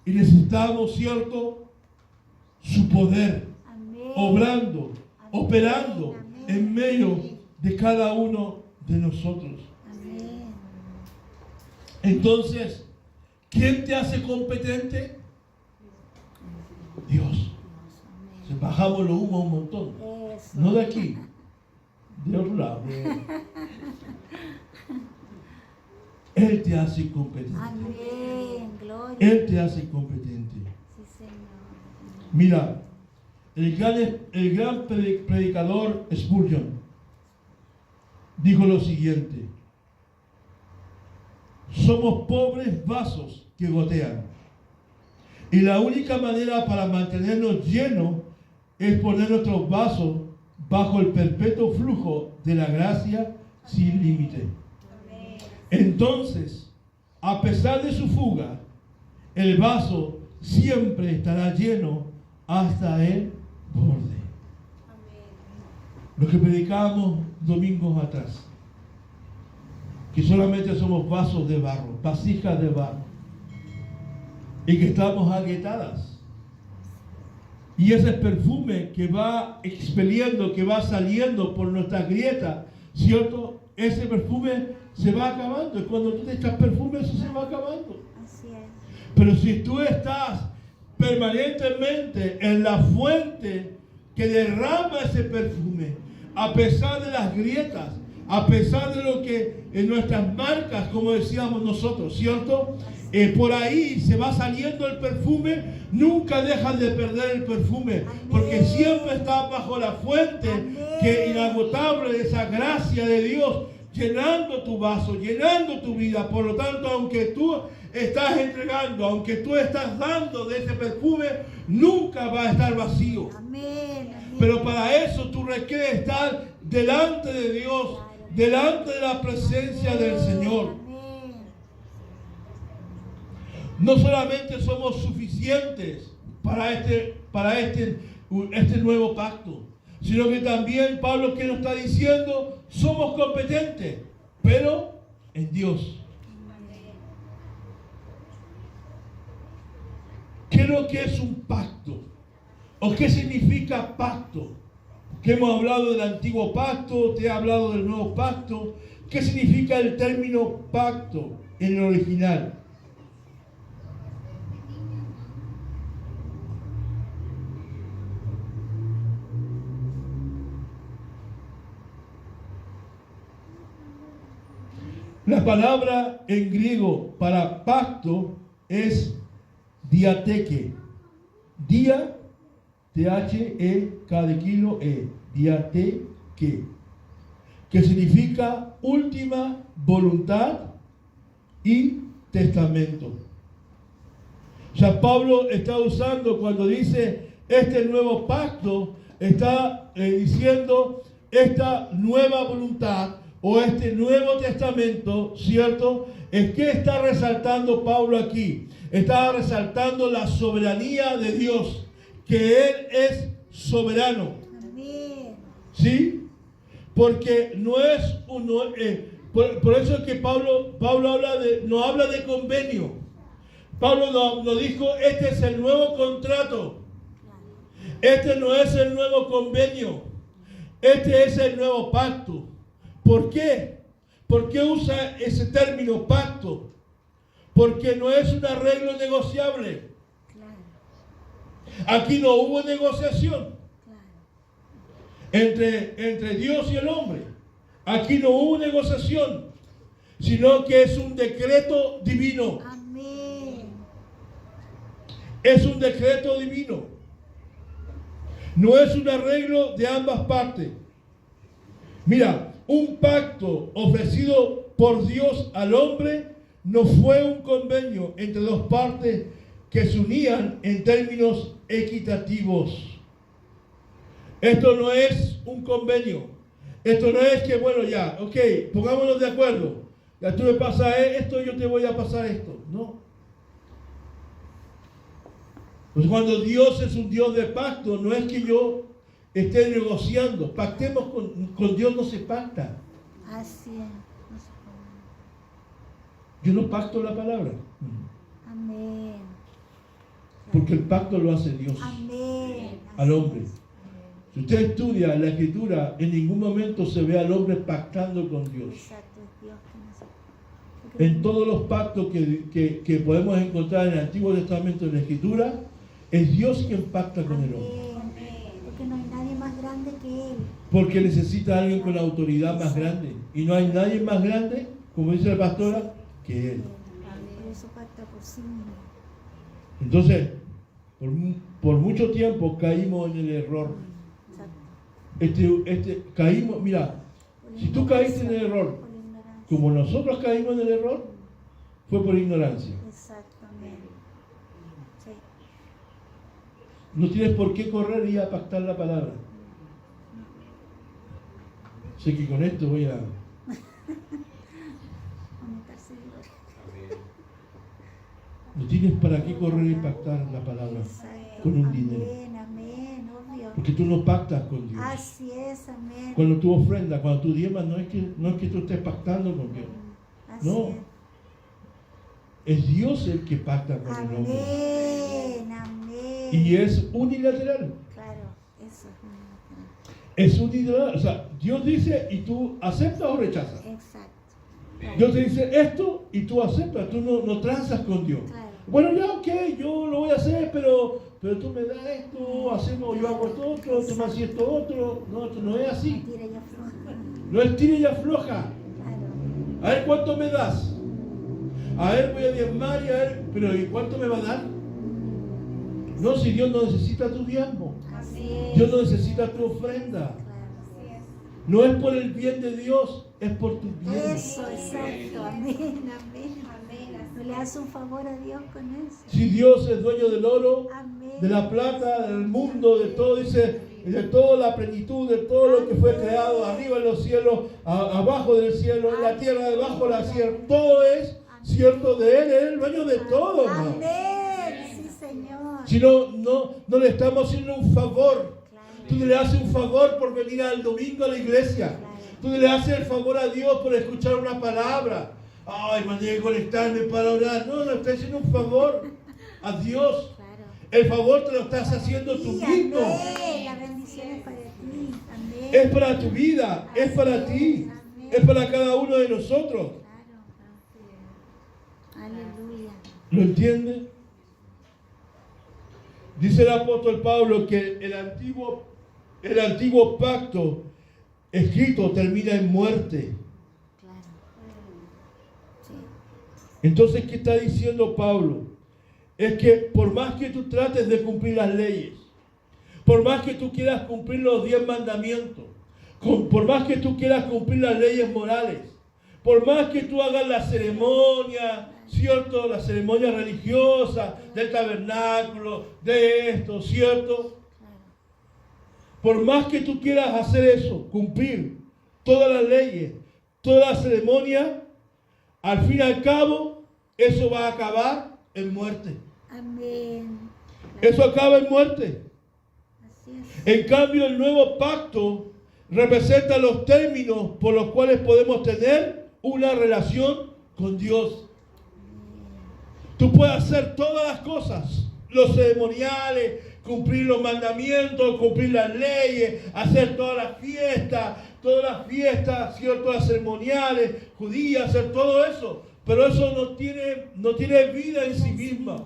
y necesitamos, ¿cierto?, su poder, Amén. obrando, Amén. operando Amén. en medio de cada uno de nosotros. Amén. Entonces, ¿quién te hace competente? Dios. Amén. Bajamos los humos un montón. Eso. No de aquí, de otro lado. Él te hace competente. Amén. Gloria. Él te hace competente. Sí, Señor. Mira, el gran predicador Spurgeon dijo lo siguiente: somos pobres vasos que gotean, y la única manera para mantenernos llenos es poner nuestros vasos bajo el perpetuo flujo de la gracia sin límite. Entonces, a pesar de su fuga, el vaso siempre estará lleno hasta el borde. Lo que predicábamos domingos atrás, que solamente somos vasos de barro, vasijas de barro, y que estamos agrietadas. Y ese perfume que va expeliendo, que va saliendo por nuestras grietas, ¿cierto? Ese perfume se va acabando. Y cuando tú te echas perfume, eso se va acabando. Así es. Pero si tú estás permanentemente en la fuente que derrama ese perfume, a pesar de las grietas, a pesar de lo que en nuestras marcas, como decíamos nosotros, ¿cierto? Por ahí se va saliendo el perfume, nunca dejas de perder el perfume, porque siempre estás bajo la fuente que inagotable de esa gracia de Dios llenando tu vaso, llenando tu vida. Por lo tanto, aunque tú estás entregando, aunque tú estás dando de ese perfume, nunca va a estar vacío. Amén. Pero para eso tú requieres estar delante de Dios, delante de la presencia del Señor. Amén. No solamente somos suficientes para este nuevo pacto, sino que también Pablo, que nos está diciendo, somos competentes, pero en Dios. ¿Qué es lo que es un pacto? ¿O qué significa pacto? Que hemos hablado del antiguo pacto, te he hablado del nuevo pacto. ¿Qué significa el término pacto en el original? La palabra en griego para pacto es diateke. Dia, T-H-E-K de kilo, diateke, que significa última voluntad y testamento. O sea, Pablo está usando, cuando dice este nuevo pacto, está diciendo esta nueva voluntad o este nuevo testamento, ¿cierto? ¿Es qué está resaltando Pablo aquí? Está resaltando la soberanía de Dios, que Él es soberano. Amén. ¿Sí? Porque no es por eso es que Pablo no habla de convenio. Pablo no dijo, este es el nuevo contrato. Este no es el nuevo convenio. Este es el nuevo pacto. ¿Por qué? ¿Por qué usa ese término pacto? Porque no es un arreglo negociable. Aquí no hubo negociación entre Dios y el hombre. Aquí no hubo negociación, sino que es un decreto divino. Amén. Es un decreto divino. No es un arreglo de ambas partes. Mira, un pacto ofrecido por Dios al hombre no fue un convenio entre dos partes que se unían en términos equitativos. Esto no es un convenio. Esto no es que, bueno, ya, ok, pongámonos de acuerdo. Ya tú me pasas esto, yo te voy a pasar esto. No. Pues cuando Dios es un Dios de pacto, no es que yo esté negociando. Pactemos con Dios, no se pacta. Así es. Yo no pacto la palabra. Amén. Porque el pacto lo hace Dios Amén. al hombre. Si usted estudia la Escritura, en ningún momento se ve al hombre pactando con Dios. Exacto, es Dios que En todos los pactos que podemos encontrar en el Antiguo Testamento en la Escritura, es Dios quien pacta con el hombre. Amén. Porque no hay nadie más grande que Él. Porque necesita a alguien con la autoridad más grande. Y no hay nadie más grande, como dice la pastora, que Él. Por eso pacta por sí mismo. Entonces, por mucho tiempo caímos en el error. Caímos, mira, si tú caíste en el error, como nosotros caímos en el error, fue por ignorancia. Exactamente. Sí. No tienes por qué correr y a pactar la palabra. Sé que con esto voy a... No tienes para qué correr y pactar la palabra con un dinero. Amén, obvio. Porque tú no pactas con Dios. Así es, amén. Cuando tú ofrendas, cuando tú diezmas, no es que tú estés pactando con Dios. Así No. Es Dios el que pacta con el hombre. Amén, amén. Y es unilateral. Claro, eso es unilateral. Es unilateral. O sea, Dios dice y tú aceptas o rechazas. Exacto. Dios te dice esto y tú aceptas. Tú no transas con Dios. Claro. Bueno, ya, ok, yo lo voy a hacer, pero tú me das esto, hacemos, yo hago esto otro, tú me haces esto otro. No, esto no es así. Tira y afloja. No es tira y afloja. Claro. A ver cuánto me das. A ver, voy a diezmar y a ver, pero ¿y cuánto me va a dar? No, si Dios no necesita tu diezmo. Así es. Dios no necesita tu ofrenda. Claro. No es por el bien de Dios, es por tu bien. Eso, exacto. Amén, amén, amén. No le hace un favor a Dios con eso. Si Dios es dueño del oro, Amén. de la plata, del mundo, de todo, dice, de toda la plenitud, de todo lo que fue creado, arriba en los cielos, abajo del cielo, en la tierra, debajo de la tierra, todo es cierto de Él, es el dueño de todo, hermano. Amén, sí, Señor. Si no le estamos haciendo un favor. Claro. Tú le haces un favor por venir al domingo a la iglesia. Tú le haces el favor a Dios por escuchar una palabra. Ay, mandé a conectarme para orar. No, no estás haciendo un favor a Dios. Claro. El favor te lo estás haciendo tú Sí, mismo. amén. La bendición es para ti. Amén. Es para tu vida, es para ti, es para cada uno de nosotros. Claro. Aleluya. ¿Lo entiendes? Dice el apóstol Pablo que el antiguo pacto escrito termina en muerte. Claro. Sí. Entonces, ¿qué está diciendo Pablo? Es que por más que tú trates de cumplir las leyes, por más que tú quieras cumplir los 10 mandamientos, por más que tú quieras cumplir las leyes morales, por más que tú hagas la ceremonia, ¿cierto? La ceremonia religiosa del tabernáculo, de esto, ¿cierto? Por más que tú quieras hacer eso, cumplir todas las leyes, toda la ceremonia, al fin y al cabo, eso va a acabar en muerte. Amén. Eso acaba en muerte. Así es. En cambio, el nuevo pacto representa los términos por los cuales podemos tener una relación con Dios. Tú puedes hacer todas las cosas, los ceremoniales, cumplir los mandamientos, cumplir las leyes, hacer todas las fiestas, ¿cierto? Las ceremoniales, judías, hacer todo eso. Pero eso no tiene vida en sí misma.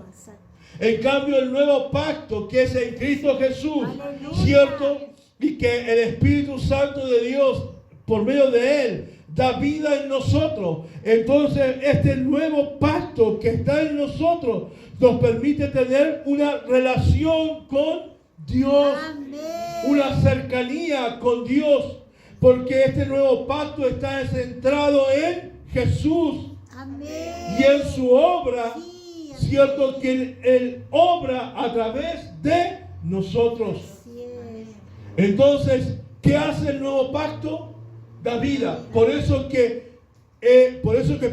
En cambio, el nuevo pacto que es en Cristo Jesús, Aleluya. ¿cierto? Y que el Espíritu Santo de Dios, por medio de Él, da vida en nosotros. Entonces, este nuevo pacto que está en nosotros nos permite tener una relación con Dios, Amén. una cercanía con Dios, porque este nuevo pacto está centrado en Jesús Amén. y en su obra, Sí, amén. ¿cierto? Que Él obra a través de nosotros. Así es. Entonces, ¿qué hace el nuevo pacto? Da vida. Por eso que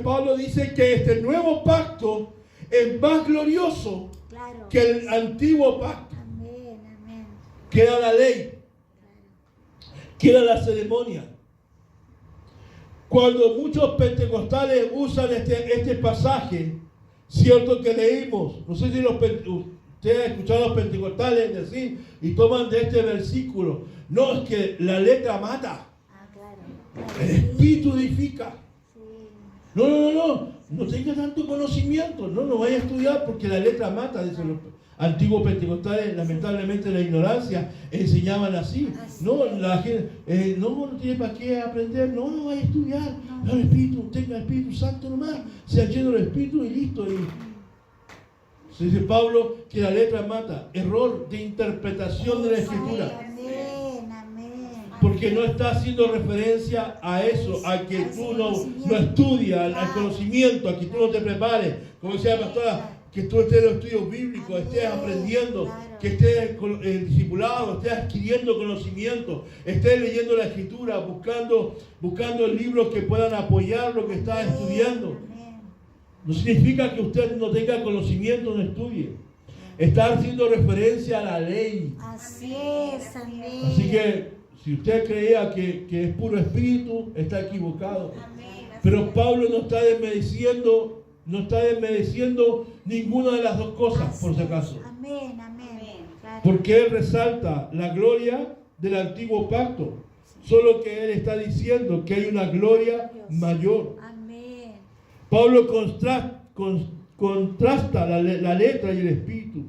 Pablo dice que este nuevo pacto es más glorioso Claro. que el antiguo pacto. Amén, amén. Queda la ley, queda la ceremonia. Cuando muchos pentecostales usan este pasaje, cierto que leímos, no sé si ustedes han escuchado a los pentecostales decir y toman de este versículo, no, es que la letra mata, Ah, claro. el espíritu edifica. Sí. No tenga tanto conocimiento, no vaya a estudiar porque la letra mata, dicen los antiguos pentecostales. Lamentablemente la ignorancia enseñaban así. No, la gente, no tiene para qué aprender, no vaya a estudiar. No, el Espíritu, tenga el Espíritu Santo nomás, sea lleno del Espíritu y listo. Y se dice Pablo que la letra mata, error de interpretación de la Escritura. Amén, amén. Porque no está haciendo referencia a eso, a que tú no estudias, al conocimiento, a que tú no te prepares. Como decía la pastora, que tú estés en los estudios bíblicos, estés aprendiendo, que estés discipulado, estés adquiriendo conocimiento, estés leyendo la Escritura, buscando libros que puedan apoyar lo que estás estudiando. No significa que usted no tenga conocimiento, no estudie. Está haciendo referencia a la ley. Así es, amén. Así que si usted creía que es puro espíritu, está equivocado. Pero Pablo no está desmereciendo ninguna de las dos cosas, por si acaso. Amén, amén. Claro. Porque él resalta la gloria del antiguo pacto. Solo que él está diciendo que hay una gloria mayor. Amén. Pablo contrasta la letra y el espíritu.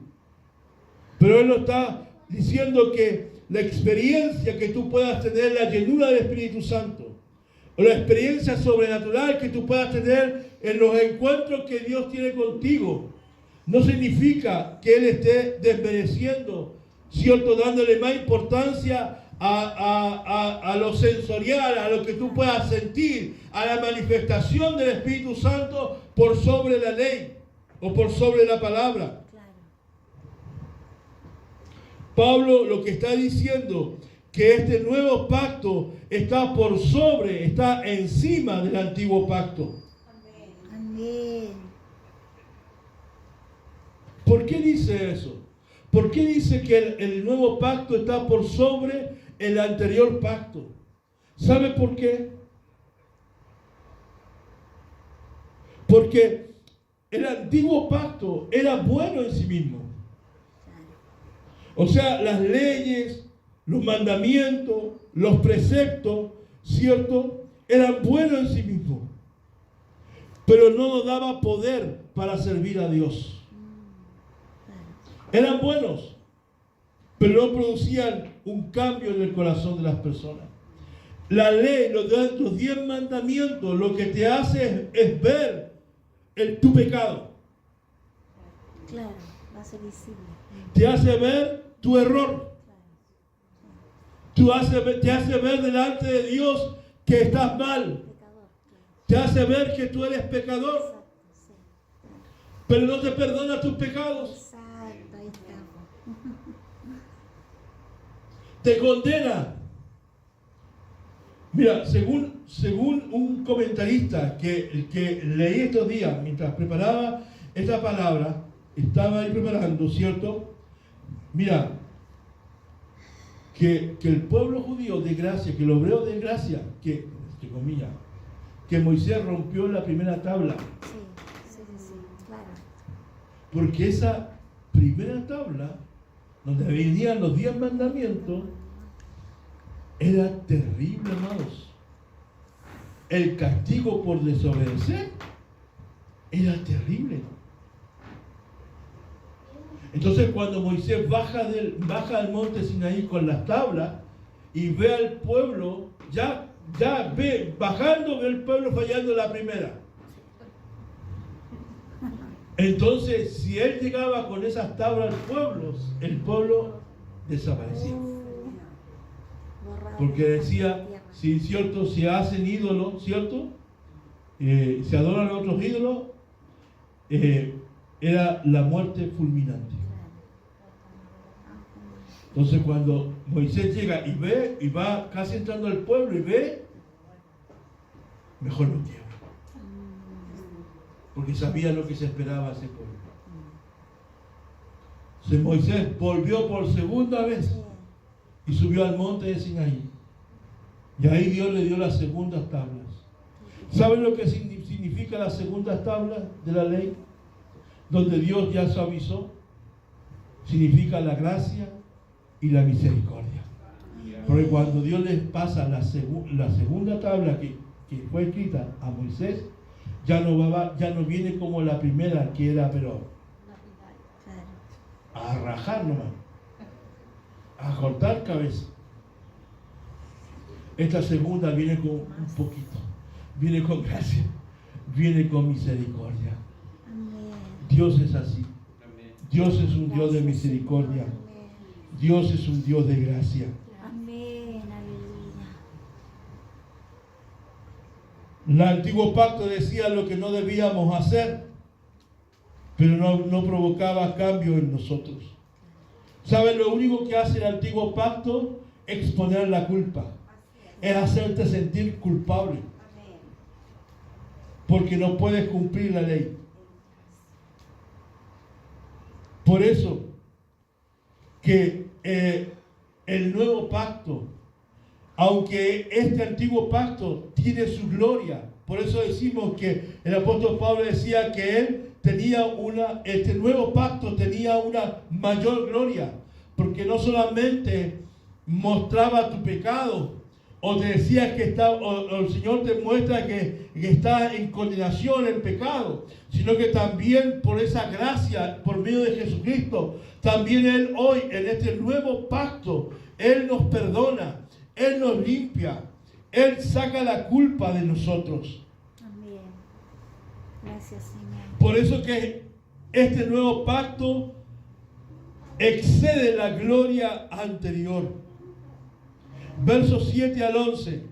Pero él no está diciendo que la experiencia que tú puedas tener, la llenura del Espíritu Santo, o la experiencia sobrenatural que tú puedas tener en los encuentros que Dios tiene contigo, no significa que Él esté desmereciendo, ¿cierto? Dándole más importancia a lo sensorial, a lo que tú puedas sentir, a la manifestación del Espíritu Santo por sobre la ley o por sobre la palabra. Claro. Pablo lo que está diciendo, que este nuevo pacto está por sobre, está encima del antiguo pacto. Amén. ¿Por qué dice eso? ¿Por qué dice que el nuevo pacto está por sobre el anterior pacto? ¿Sabe por qué? Porque el antiguo pacto era bueno en sí mismo. O sea, las leyes, los mandamientos, los preceptos, ¿cierto? Eran buenos en sí mismos. Pero no nos daba poder para servir a Dios. Eran buenos, pero no producían un cambio en el corazón de las personas. La ley, los 10 mandamientos, lo que te hace es ver tu pecado. Claro, va a ser visible. Te hace ver tu error. Te hace ver delante de Dios que estás mal. Te hace ver que tú eres pecador. Exacto, sí. Pero no te perdona tus pecados. Exacto, ahí estamos. Te condena. Mira, según un comentarista que leí estos días, mientras preparaba esta palabra, estaba ahí preparando, ¿cierto? Mira, que el pueblo judío de gracia, que el hebreo de gracia, que, entre comillas, que Moisés rompió la primera tabla. Sí, claro. Porque esa primera tabla, donde venían los 10 mandamientos, era terrible, amados. El castigo por desobedecer era terrible. Entonces cuando Moisés baja al monte Sinaí con las tablas y ve al pueblo, ya ve, bajando, ve el pueblo fallando la primera. Entonces, si él llegaba con esas tablas al pueblo, el pueblo desaparecía. Porque decía, si cierto, se hacen ídolos, ¿cierto? Se adoran a otros ídolos, era la muerte fulminante. Entonces cuando Moisés llega y ve, y va casi entrando al pueblo y ve, mejor lo quiebra. Porque sabía lo que se esperaba a ese pueblo. Entonces Moisés volvió por segunda vez y subió al monte de Sinaí. Y ahí Dios le dio las segundas tablas. ¿Saben lo que significa las segundas tablas de la ley? Donde Dios ya suavizó. Significa la gracia y la misericordia. Porque cuando Dios les pasa la segunda tabla que fue escrita a Moisés, ya no viene como la primera, que era, pero a rajar nomás, a cortar cabeza. Esta segunda viene con un poquito, viene con gracia, viene con misericordia. Dios es así. Dios es un Dios de misericordia. Dios es un Dios de gracia. Amén, aleluya. El antiguo pacto decía lo que no debíamos hacer, pero no provocaba cambio en nosotros. ¿Saben lo único que hace el antiguo pacto? Exponer la culpa. Es hacerte sentir culpable. Porque no puedes cumplir la ley. Por eso que el nuevo pacto, aunque este antiguo pacto tiene su gloria, por eso decimos que el apóstol Pablo decía que él tenía este nuevo pacto tenía una mayor gloria, porque no solamente mostraba tu pecado, o te decía que o el Señor te muestra que está en condenación el pecado, sino que también por esa gracia, por medio de Jesucristo, también Él hoy, en este nuevo pacto, Él nos perdona, Él nos limpia, Él saca la culpa de nosotros. Amén. Gracias, Señor. Por eso que este nuevo pacto excede la gloria anterior. Versos 7 al 11.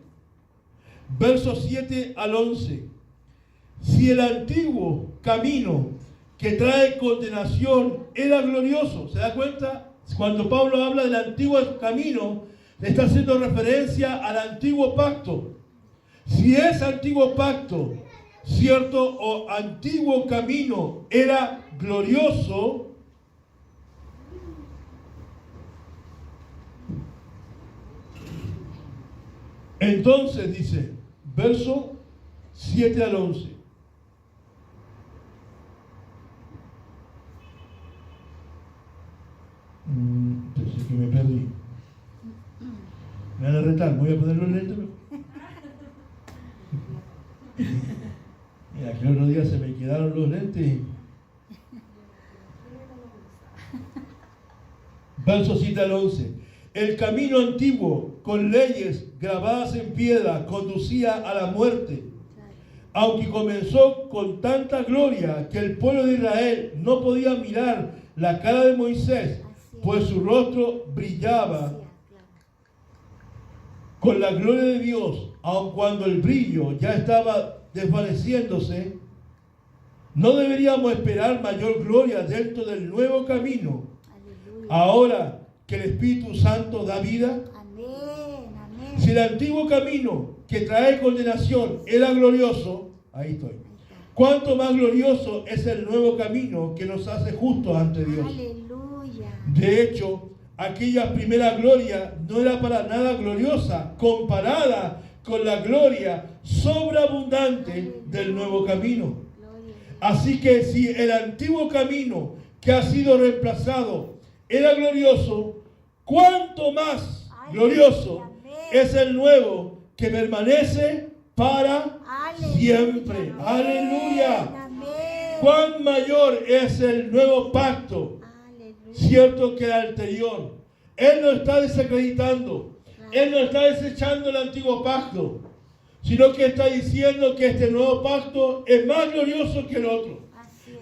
Versos 7 al 11. Si el antiguo camino que trae condenación era glorioso, ¿se da cuenta? Cuando Pablo habla del antiguo camino, le está haciendo referencia al antiguo pacto. Si ese antiguo pacto, cierto, o antiguo camino era glorioso, entonces dice, verso 7 al 11. Pensé que me perdí. Me van a retar, voy a poner los lentes. Mira, que el otro día se me quedaron los lentes. Verso 7 al 11. El camino antiguo, con leyes grabadas en piedra, conducía a la muerte. Aunque comenzó con tanta gloria que el pueblo de Israel no podía mirar la cara de Moisés, pues su rostro brillaba con la gloria de Dios, aun cuando el brillo ya estaba desvaneciéndose. No deberíamos esperar mayor gloria dentro del nuevo camino. Aleluya. Ahora que el Espíritu Santo da vida. Amén, amén. Si el antiguo camino que trae condenación era glorioso, ahí estoy. ¿Cuánto más glorioso es el nuevo camino que nos hace justos ante Dios? Aleluya. De hecho, aquella primera gloria no era para nada gloriosa comparada con la gloria sobreabundante del nuevo camino. Así que si el antiguo camino que ha sido reemplazado era glorioso, ¿cuánto más glorioso es el nuevo que permanece para siempre? ¡Aleluya! ¿Cuán mayor es el nuevo pacto? Cierto que el anterior. Él no está desacreditando. Él no está desechando el antiguo pacto, sino que está diciendo que este nuevo pacto es más glorioso que el otro.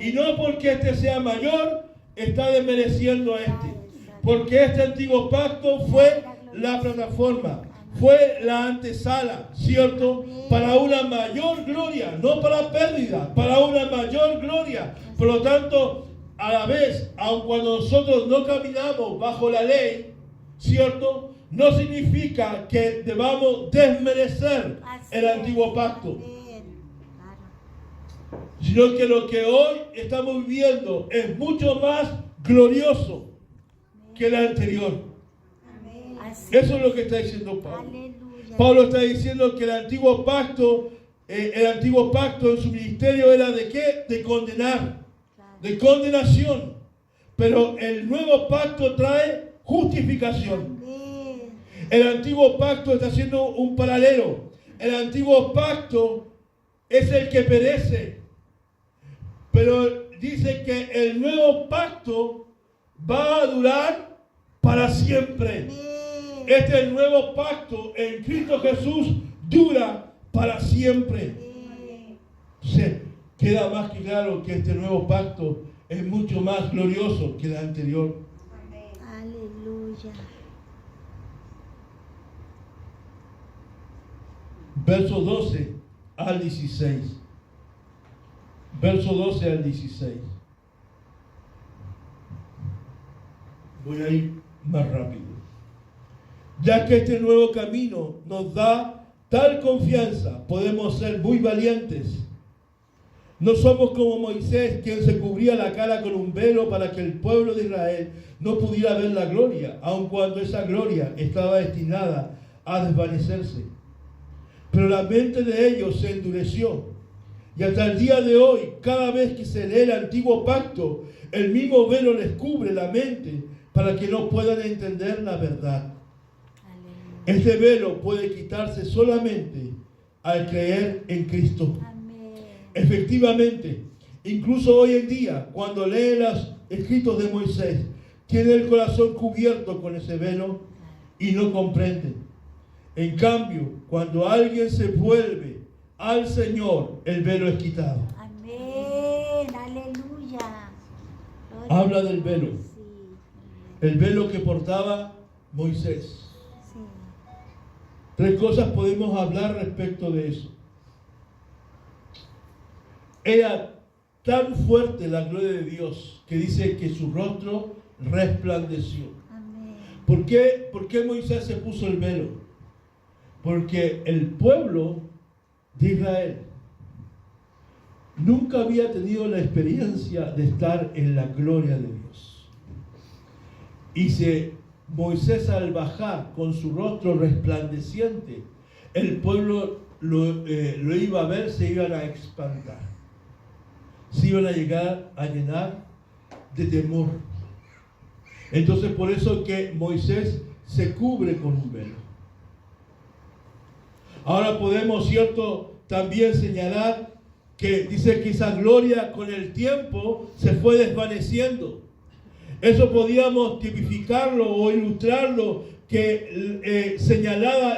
Y no porque este sea mayor, está desmereciendo a este. Porque este antiguo pacto fue la plataforma, fue la antesala, ¿cierto? Para una mayor gloria, no para pérdida, para una mayor gloria. Por lo tanto, a la vez, aun cuando nosotros no caminamos bajo la ley, ¿cierto? No significa que debamos desmerecer el antiguo pacto, sino que lo que hoy estamos viviendo es mucho más glorioso que el anterior. Eso es lo que está diciendo Pablo. Pablo está diciendo que el antiguo pacto en su ministerio era ¿de qué? De condenar, de condenación. Pero el nuevo pacto trae justificación. El antiguo pacto está haciendo un paralelo. El antiguo pacto es el que perece. Pero dice que el nuevo pacto va a durar para siempre. Este nuevo pacto en Cristo Jesús dura para siempre. Entonces, queda más que claro que este nuevo pacto es mucho más glorioso que el anterior. Aleluya. Verso 12 al 16. Verso 12 al 16. Voy a ir más rápido. Ya que este nuevo camino nos da tal confianza, podemos ser muy valientes. No somos como Moisés, quien se cubría la cara con un velo para que el pueblo de Israel no pudiera ver la gloria, aun cuando esa gloria estaba destinada a desvanecerse. Pero la mente de ellos se endureció. Y hasta el día de hoy, cada vez que se lee el antiguo pacto, el mismo velo les cubre la mente para que no puedan entender la verdad. Este velo puede quitarse solamente al creer en Cristo. Amén. Efectivamente, incluso hoy en día, cuando leen los escritos de Moisés, tienen el corazón cubierto con ese velo y no comprenden. En cambio, cuando alguien se vuelve al Señor, el velo es quitado. Amén, aleluya. Habla del velo. Sí. El velo que portaba Moisés. Sí. 3 cosas podemos hablar respecto de eso. Era tan fuerte la gloria de Dios que dice que su rostro resplandeció. Amén. ¿Por qué Moisés se puso el velo? Porque el pueblo de Israel nunca había tenido la experiencia de estar en la gloria de Dios. Y Moisés, al bajar con su rostro resplandeciente, el pueblo lo iba a ver, se iban a espantar. Se iban a llegar a llenar de temor. Entonces, por eso que Moisés se cubre con un velo. Ahora podemos, ¿cierto?, también señalar que dice que esa gloria con el tiempo se fue desvaneciendo. Eso podíamos tipificarlo o ilustrarlo, que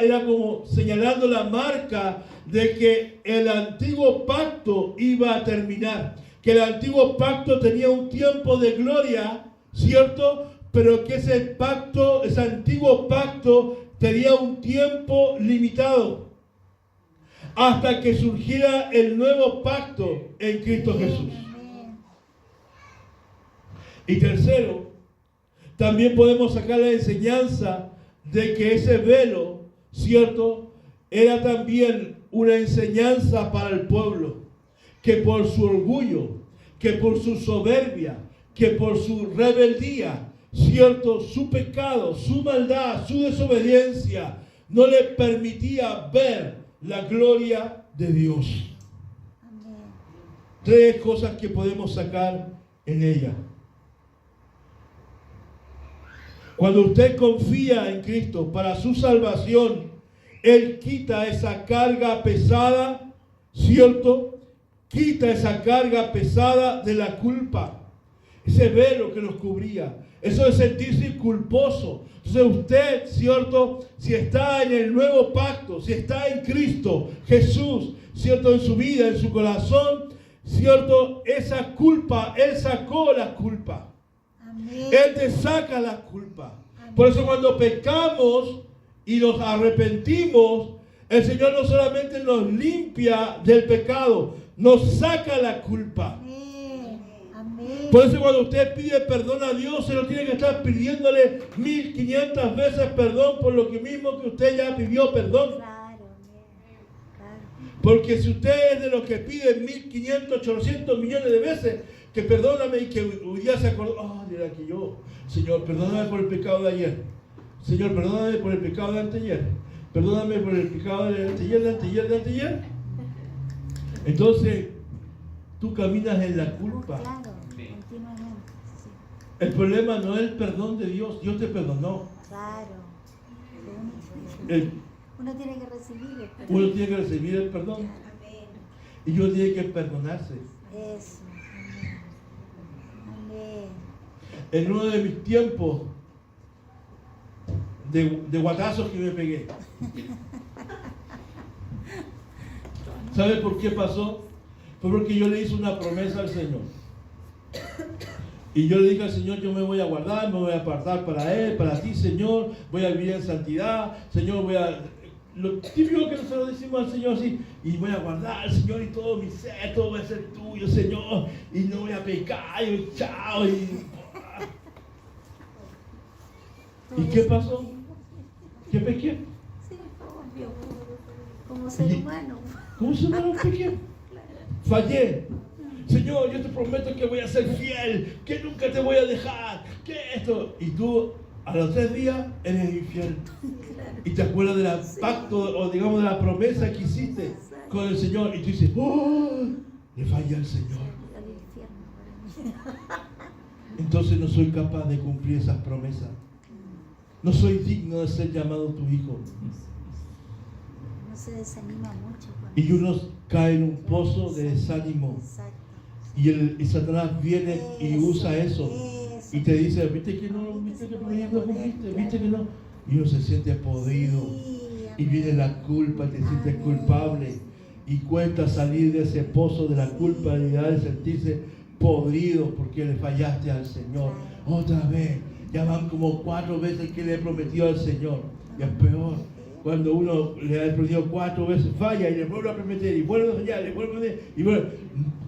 era como señalando la marca de que el antiguo pacto iba a terminar, que el antiguo pacto tenía un tiempo de gloria, ¿cierto? Pero que ese antiguo pacto tenía un tiempo limitado, hasta que surgiera el nuevo pacto en Cristo Jesús. Y tercero, también podemos sacar la enseñanza de que ese velo, ¿cierto?, era también una enseñanza para el pueblo, que por su orgullo, que por su soberbia, que por su rebeldía, ¿cierto?, su pecado, su maldad, su desobediencia, no le permitía ver la gloria de Dios. Amén. 3 cosas que podemos sacar en ella. Cuando usted confía en Cristo para su salvación, Él quita esa carga pesada, ¿cierto? Quita esa carga pesada de la culpa. Ese velo que nos cubría. Eso de sentirse culposo. Entonces usted, ¿cierto?, si está en el nuevo pacto, si está en Cristo Jesús, ¿cierto?, en su vida, en su corazón, ¿cierto?, esa culpa, Él sacó la culpa. Amén. Él te saca la culpa. Amén. Por eso cuando pecamos y nos arrepentimos, el Señor no solamente nos limpia del pecado, nos saca la culpa. Amén. Amén. Por eso cuando usted pide perdón a Dios, se lo tiene que estar pidiéndole 1500 veces perdón por lo que mismo que usted ya pidió perdón. Claro, claro. Porque si usted es de los que pide 1500, 800 millones de veces, que perdóname, y que hoy día se acordó, mira que yo, Señor, perdóname por el pecado de ayer. Señor, perdóname por el pecado de anteayer. Perdóname por el pecado de anteayer. Entonces, tú caminas en la culpa. Claro, continuamente. Sí. El problema no es el perdón de Dios. Dios te perdonó. Claro. El- Uno tiene que recibir el perdón. Uno tiene que recibir el perdón. Amén. Y uno tiene que perdonarse. Eso. Amén. En uno de mis tiempos de guatazos que me pegué, ¿sabe por qué pasó? Fue porque yo le hice una promesa al Señor. Y yo le dije al Señor, yo me voy a guardar, me voy a apartar para Él, para ti, Señor. Voy a vivir en santidad. Señor, lo típico que nosotros decimos al Señor así, y voy a guardar al Señor y todo mi ser, todo va a ser tuyo, Señor. Y no voy a pecar, y chao. ¿Y qué pasó? ¿Qué pequé? Sí, obvio. Como ser humano. ¿Cómo se llama pequé? Fallé. Señor, yo te prometo que voy a ser fiel, que nunca te voy a dejar, que esto. Y tú, a los 3 días, eres infiel. Y te acuerdas del pacto, o digamos de la promesa que hiciste con el Señor. Y tú dices, ¡oh! Le falla al Señor. Al infierno para mí. Entonces no soy capaz de cumplir esas promesas. No soy digno de ser llamado tu hijo. Uno se desanima mucho. Y uno cae en un pozo de desánimo. Exacto. Y Satanás viene y usa eso. Y te dice, viste que no, viste que no cumpliste, viste que no. Y uno se siente podrido. Y viene la culpa, te sientes culpable. Y cuesta salir de ese pozo de la culpabilidad, de sentirse podrido porque le fallaste al Señor. Otra vez. Ya van como 4 veces que le he prometido al Señor. Y es peor. Cuando uno le ha prometido 4 veces, falla y le vuelve a prometer y vuelve a fallar, le vuelve a prometer y vuelve.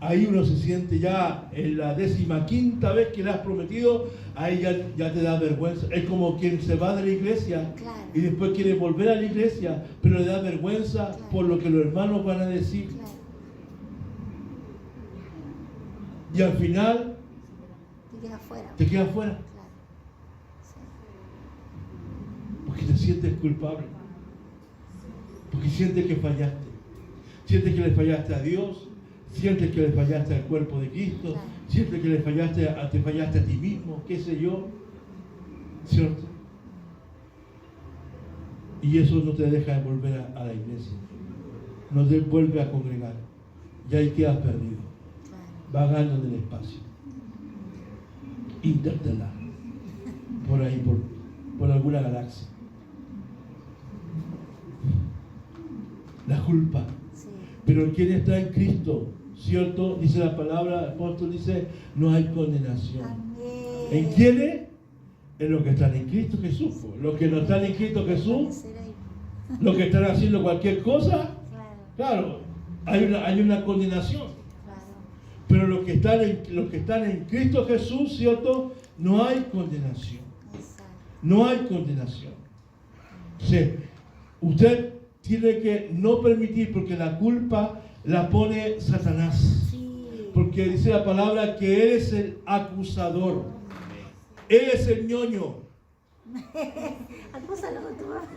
Ahí uno se siente ya en la 15ª vez que le has prometido, ahí ya te da vergüenza. Es como quien se va de la iglesia Claro. y después quiere volver a la iglesia, pero le da vergüenza Claro. por lo que los hermanos van a decir. Claro. Y al final Te quedas fuera. te quedas fuera Claro. Sí. porque te sientes culpable. Porque sientes que fallaste. Sientes que le fallaste a Dios. Sientes que le fallaste al cuerpo de Cristo. Claro. Sientes que te fallaste a ti mismo. Qué sé yo. ¿Cierto? Y eso no te deja de volver a la iglesia. No te vuelve a congregar. Y ahí quedas perdido. Claro. Vagando en el espacio. Interestelar. Por ahí, por alguna galaxia. La culpa. Sí. Pero quien está en Cristo, ¿cierto? Dice la palabra, el apóstol dice, no hay condenación. Amén. ¿En quiénes? En los que están en Cristo Jesús. Los que no están en Cristo Jesús, Será ahí. los que están haciendo cualquier cosa, Claro. claro, hay una condenación. Claro. Pero los que están en Cristo Jesús, ¿cierto? No hay condenación. Exacto. No hay condenación. Sí. Usted tiene que no permitir, porque la culpa la pone Satanás. Sí. Porque dice la palabra que Él es el acusador. Él es el ñoño. Acúsalo con tu mamá.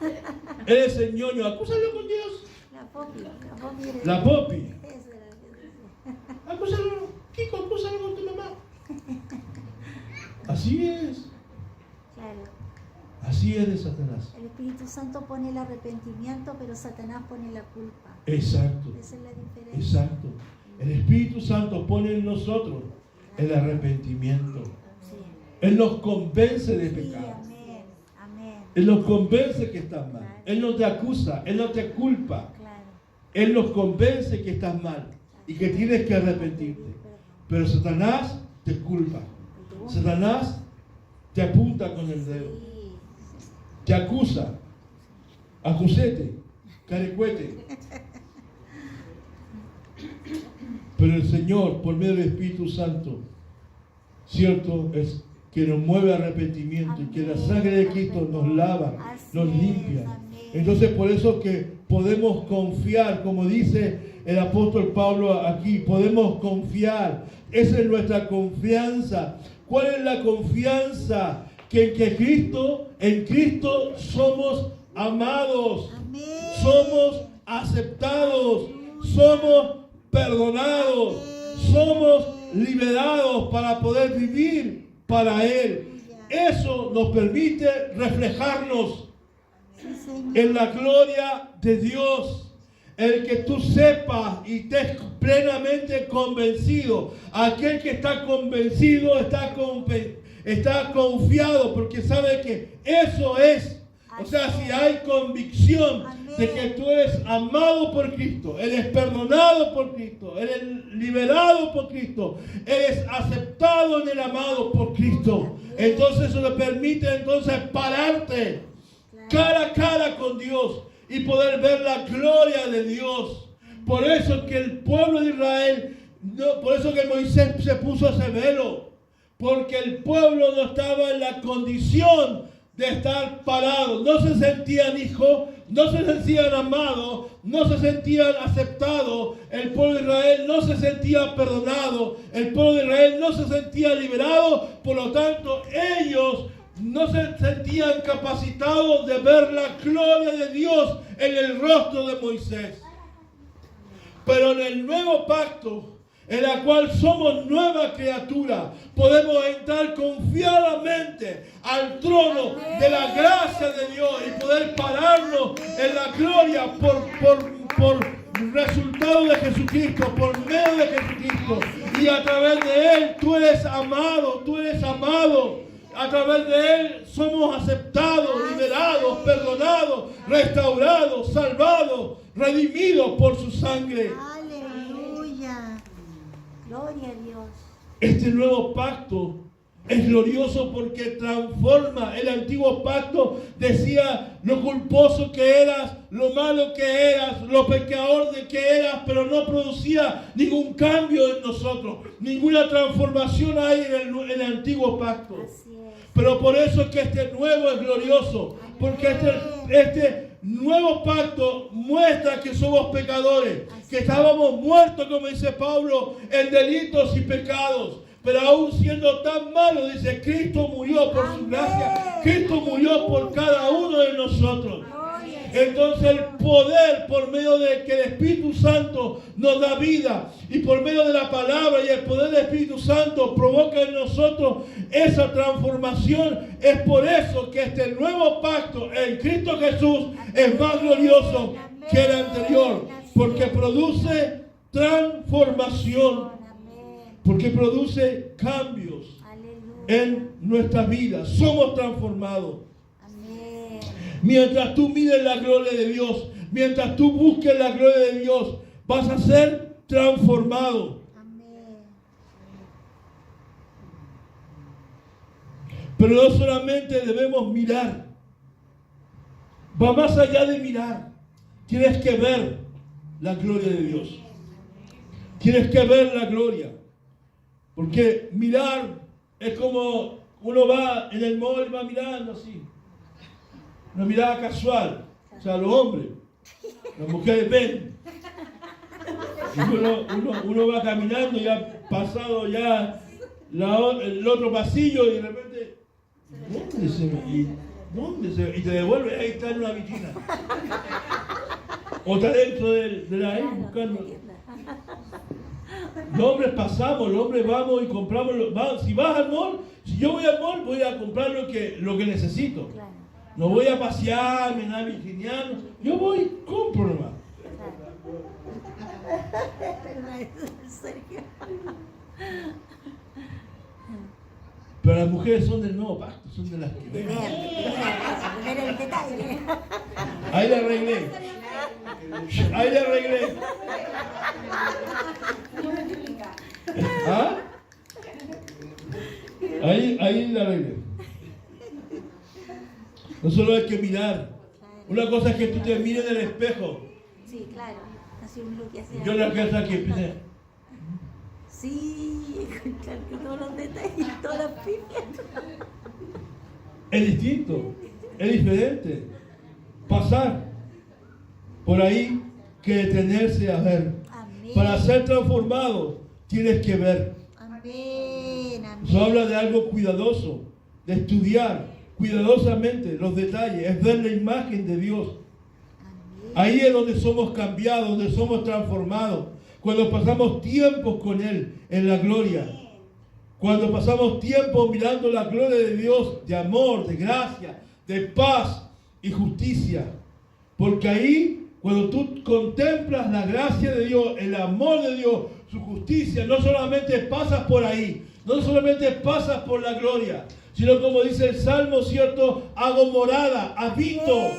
Él es el ñoño. Acúsalo con Dios. La Popi. La Popi. era- La Popi. Eso era lo que decía. Acúsalo. Kiko, acúsalo con tu mamá. Así es. Claro. Así es de Satanás. El Espíritu Santo pone el arrepentimiento, pero Satanás pone la culpa. Exacto. Esa es la diferencia. Exacto. El Espíritu Santo pone en nosotros el arrepentimiento. Sí. Él nos convence de Sí, pecado. amén. Amén. Él nos convence que estás mal. Él no te acusa. Él no te culpa. Claro. Él nos convence que estás mal y que tienes que arrepentirte. Pero Satanás te culpa. Satanás te apunta con el dedo. Sí. Te acusa. Acusete. Carecuete. Pero el Señor, por medio del Espíritu Santo, cierto, es que nos mueve a arrepentimiento y que la sangre de Cristo nos lava, nos limpia. Entonces por eso que podemos confiar, como dice el apóstol Pablo aquí, podemos confiar. Esa es nuestra confianza. ¿Cuál es la confianza? Que en Cristo somos amados, Amén. somos aceptados, somos perdonados, somos liberados para poder vivir para Él. Eso nos permite reflejarnos Sí, Señor. en la gloria de Dios. El que tú sepas y estés plenamente convencido. Aquel que está convencido está confiado porque sabe que eso es. O sea, si hay convicción de que tú eres amado por Cristo, eres perdonado por Cristo, eres liberado por Cristo, eres aceptado en el amado por Cristo, entonces eso le permite entonces pararte cara a cara con Dios y poder ver la gloria de Dios. Por eso que el pueblo de Israel, por eso que Moisés se puso ese velo, porque el pueblo no estaba en la condición de estar parado, no se sentían hijos, no se sentían amados, no se sentían aceptados, el pueblo de Israel no se sentía perdonado, el pueblo de Israel no se sentía liberado, por lo tanto ellos no se sentían capacitados de ver la gloria de Dios en el rostro de Moisés. Pero en el nuevo pacto, en la cual somos nueva criatura, podemos entrar confiadamente al trono de la gracia de Dios y poder pararnos en la gloria por resultado de Jesucristo, por medio de Jesucristo. Y a través de Él tú eres amado, tú eres amado. A través de Él somos aceptados, liberados, perdonados, restaurados, salvados, redimidos por su sangre. Aleluya. Gloria a Dios. Este nuevo pacto Es glorioso porque transforma. El antiguo pacto decía lo culposo que eras, lo malo que eras, lo pecador de que eras, pero no producía ningún cambio en nosotros. Ninguna transformación hay en el antiguo pacto. Pero por eso es que este nuevo es glorioso. Porque este nuevo pacto muestra que somos pecadores. Que estábamos muertos, como dice Pablo, en delitos y pecados. Pero aún siendo tan malo, dice, Cristo murió por su gracia. Cristo murió por cada uno de nosotros. Entonces el poder por medio de que el Espíritu Santo nos da vida y por medio de la palabra y el poder del Espíritu Santo provoca en nosotros esa transformación. Es por eso que este nuevo pacto en Cristo Jesús es más glorioso que el anterior, porque produce transformación. Porque produce cambios en nuestras vidas. Somos transformados. Amén. Mientras tú mires la gloria de Dios, mientras tú busques la gloria de Dios, vas a ser transformado. Amén. Pero no solamente debemos mirar. Va más allá de mirar. Tienes que ver la gloria de Dios. Tienes que ver la gloria. Porque mirar es como uno va en el mall y va mirando así. Una mirada casual. O sea, los hombres. Las mujeres ven. Y uno va caminando y ha pasado ya el otro pasillo y de repente, ¿dónde se ve? Y te devuelve, ahí está en una vitrina. O está dentro de la ahí buscando. Los hombres pasamos, los hombres vamos y compramos. Si vas al mall, si yo voy al mall, voy a comprar lo que necesito. Claro. No voy a pasear, me da virginiano. Yo voy, compro nomás. Pero las mujeres son del nuevo pacto, son de las que ven. Ahí la arreglé. Ahí la arreglé. ¿Ah? Ahí la arreglé. No solo hay que mirar. Una cosa es que tú te mires en el espejo. Sí, claro. Así un look así. Yo la cosa que empecé. Sí, claro que todos los detalles, todas las pifias. Es distinto, es diferente. Pasar por ahí que detenerse a ver. Amén. Para ser transformado tienes que ver. Amén. Amén. Eso habla de algo cuidadoso, de estudiar cuidadosamente los detalles, es ver la imagen de Dios. Amén. Ahí es donde somos cambiados, donde somos transformados. Cuando pasamos tiempo con Él en la gloria. Cuando pasamos tiempo mirando la gloria de Dios, de amor, de gracia, de paz y justicia. Porque ahí, cuando tú contemplas la gracia de Dios, el amor de Dios, su justicia, no solamente pasas por ahí, no solamente pasas por la gloria, sino como dice el Salmo, ¿cierto? Hago morada, habito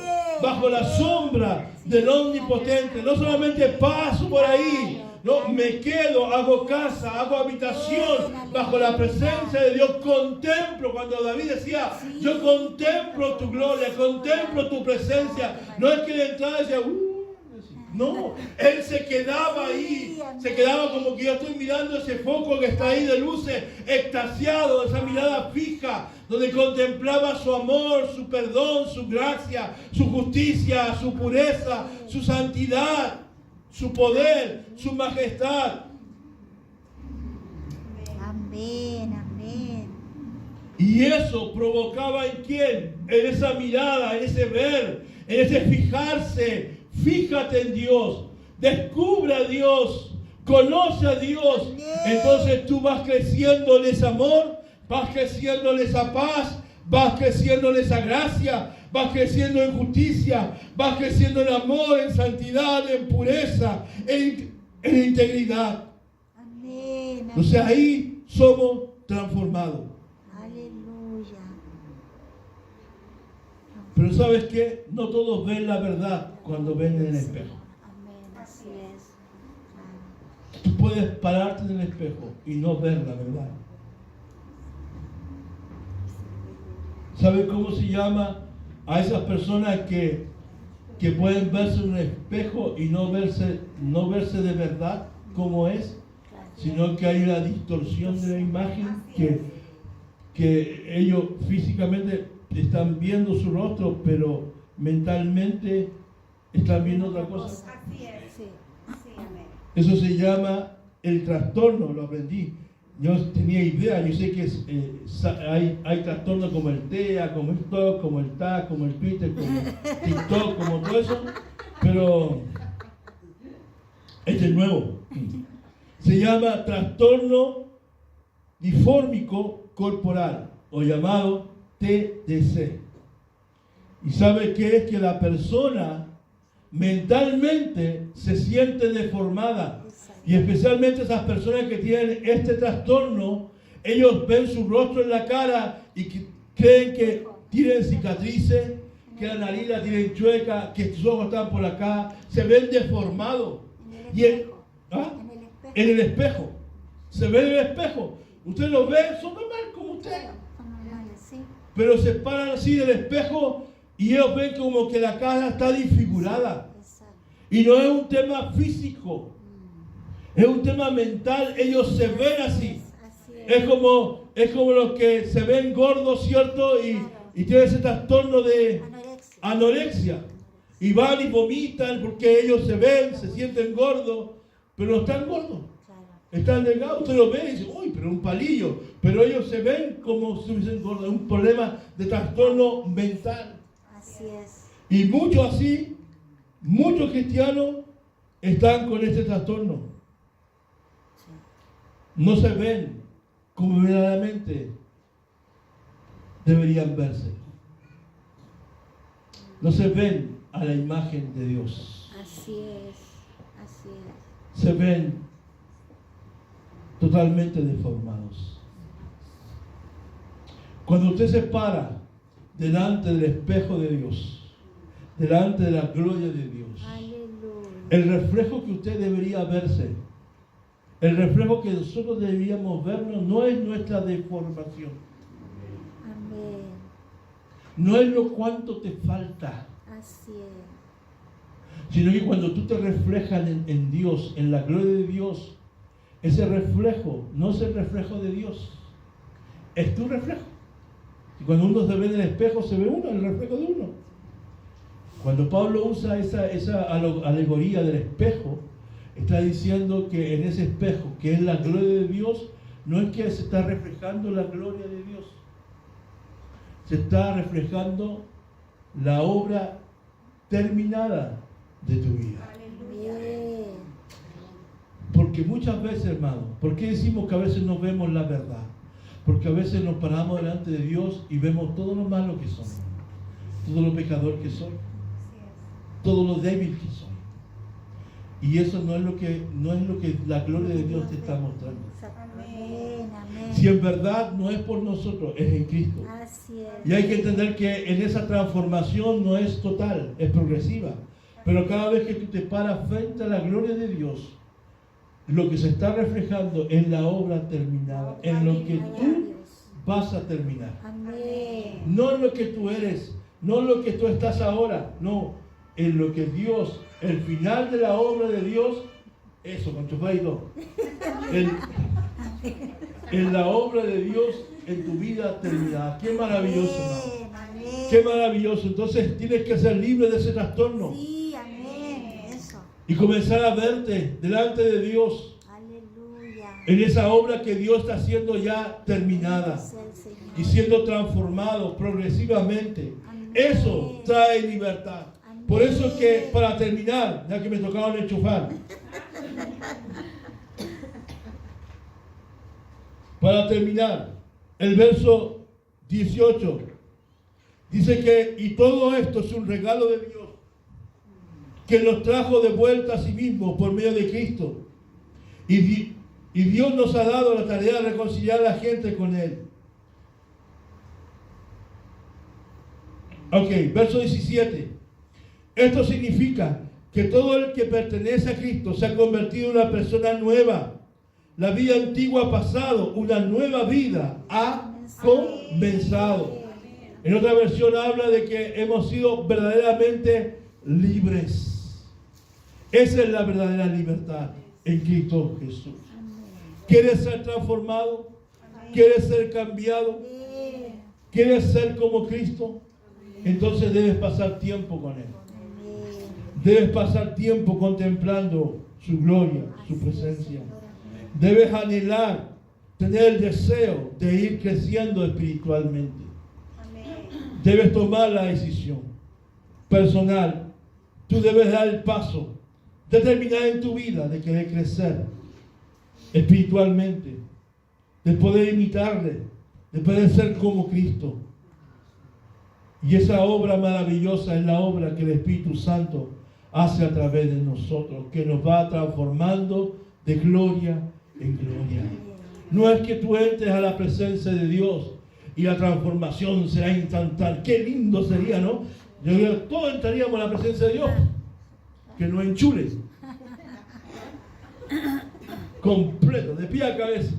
bajo la sombra del Omnipotente. No solamente paso por ahí, no, me quedo, hago casa, hago habitación bajo la presencia de Dios. Contemplo, cuando David decía, yo contemplo tu gloria, contemplo tu presencia. No es que le entraba y decía, no, él se quedaba ahí, se quedaba como que yo estoy mirando ese foco que está ahí de luces, extasiado, esa mirada fija, donde contemplaba su amor, su perdón, su gracia, su justicia, su pureza, su santidad, su poder, su majestad. Amén, amén. Y eso provocaba en quién, en esa mirada, en ese ver, en ese fijarse. Fíjate en Dios, descubre a Dios, conoce a Dios. Entonces tú vas creciendo en ese amor, vas creciendo en esa paz, vas creciendo en esa gracia, vas creciendo en justicia, vas creciendo en amor, en santidad, en pureza, en integridad. Amén. Entonces ahí somos transformados. Aleluya. Pero ¿sabes qué? No todos ven la verdad cuando ven en el espejo. Amén, así es. Tú puedes pararte en el espejo y no ver la verdad. ¿Sabe cómo se llama a esas personas que pueden verse en un espejo y no verse de verdad como es? Sino que hay una distorsión de la imagen, que ellos físicamente están viendo su rostro, pero mentalmente están viendo otra cosa. Así es. Sí. Sí, amén. Eso se llama el trastorno, lo aprendí. Yo no tenía idea, yo sé que hay trastornos como el TEA, como el TOC, como el TAC, como el Twitter, como TikTok, como todo eso, pero este es nuevo. Se llama trastorno disfórmico corporal, o llamado TDC. ¿Y sabe qué es? Que la persona mentalmente se siente deformada. Y especialmente esas personas que tienen este trastorno, ellos ven su rostro en la cara y creen que tienen cicatrices, que la nariz la tienen chueca, que sus ojos están por acá, se ven deformados. En el espejo. Se ve en el espejo. Usted los ve, son normal como usted. Pero se paran así del espejo y ellos ven como que la cara está disfigurada. Y no es un tema físico, es un tema mental. Ellos se ven así. Es como los que se ven gordos, ¿cierto? Y tienen ese trastorno de anorexia. Y van y vomitan porque ellos se ven, se sienten gordos, pero no están gordos. Están delgados, usted los ve y dice, uy, pero un palillo. Pero ellos se ven como si hubiesen gordos. Es un problema de trastorno mental. Así es. Y muchos cristianos están con este trastorno. No se ven como verdaderamente deberían verse. No se ven a la imagen de Dios. Así es. Así es. Se ven totalmente deformados. Cuando usted se para delante del espejo de Dios, delante de la gloria de Dios, Aleluya. el reflejo que usted debería verse, el reflejo que nosotros deberíamos vernos, no es nuestra deformación. Amén. No es lo cuánto te falta, Así es. sino que cuando tú te reflejas en Dios, en la gloria de Dios, ese reflejo no es el reflejo de Dios, es tu reflejo. Y cuando uno se ve en el espejo, se ve uno, el reflejo de uno. Cuando Pablo usa esa alegoría del espejo, está diciendo que en ese espejo, que es la gloria de Dios, no es que se está reflejando la gloria de Dios, se está reflejando la obra terminada de tu vida. Bien. Porque muchas veces, hermano, ¿por qué decimos que a veces no vemos la verdad? Porque a veces nos paramos delante de Dios y vemos todo lo malo que somos, todo lo pecador que soy, todo lo débil que soy. Y eso no es lo que la gloria de Dios te está mostrando. Amén, amén. Si en verdad no es por nosotros, es en Cristo. Así es. Y hay que entender que en esa transformación no es total, es progresiva. Pero cada vez que tú te paras frente a la gloria de Dios, lo que se está reflejando es la obra terminada, en lo que tú vas a terminar. Amén. No en lo que tú eres, no en lo que tú estás ahora, no, en lo que Dios, el final de la obra de Dios, eso, con chupadito, en la obra de Dios en tu vida terminada. Qué maravilloso, hermano. Amén. Qué maravilloso. Entonces tienes que ser libre de ese trastorno Sí, amén. Eso. y comenzar a verte delante de Dios Aleluya. en esa obra que Dios está haciendo ya terminada Es el Señor. y siendo transformado progresivamente. Amén. Eso trae libertad. Por eso es que, para terminar, ya que me tocaba el enchufar, para terminar, el verso 18 dice que, y todo esto es un regalo de Dios, que nos trajo de vuelta a sí mismo por medio de Cristo. Y Dios nos ha dado la tarea de reconciliar a la gente con Él. Ok, verso 17. Esto significa que todo el que pertenece a Cristo se ha convertido en una persona nueva. La vida antigua ha pasado, una nueva vida ha comenzado. En otra versión habla de que hemos sido verdaderamente libres. Esa es la verdadera libertad en Cristo Jesús. ¿Quieres ser transformado? ¿Quieres ser cambiado? ¿Quieres ser como Cristo? Entonces debes pasar tiempo con Él. Debes pasar tiempo contemplando su gloria, su presencia. Debes anhelar, tener el deseo de ir creciendo espiritualmente. Debes tomar la decisión personal. Tú debes dar el paso determinado en tu vida de querer crecer espiritualmente, de poder imitarle, de poder ser como Cristo. Y esa obra maravillosa es la obra que el Espíritu Santo hace a través de nosotros, que nos va transformando de gloria en gloria. No es que tú entres a la presencia de Dios y la transformación será instantánea. Qué lindo sería, ¿no? Yo digo, todos entraríamos a la presencia de Dios, que nos enchule completo, de pie a cabeza.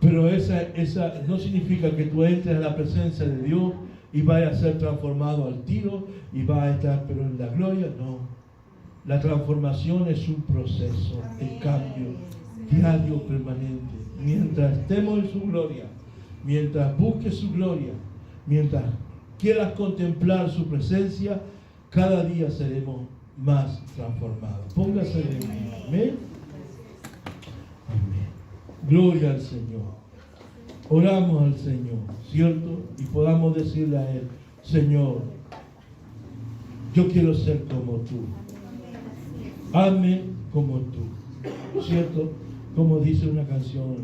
Pero esa no significa que tú entres a la presencia de Dios y vayas a ser transformado al tiro y vas a estar pero en la gloria. No, la transformación es un proceso, el cambio diario, permanente. Mientras estemos en su gloria, mientras busques su gloria, mientras quieras contemplar su presencia, cada día seremos más transformados. Póngase de pie. Amén. Amén. Gloria al Señor. Oramos al Señor, ¿cierto? Y podamos decirle a Él, Señor, yo quiero ser como tú. Hazme como tú. ¿Cierto? Como dice una canción,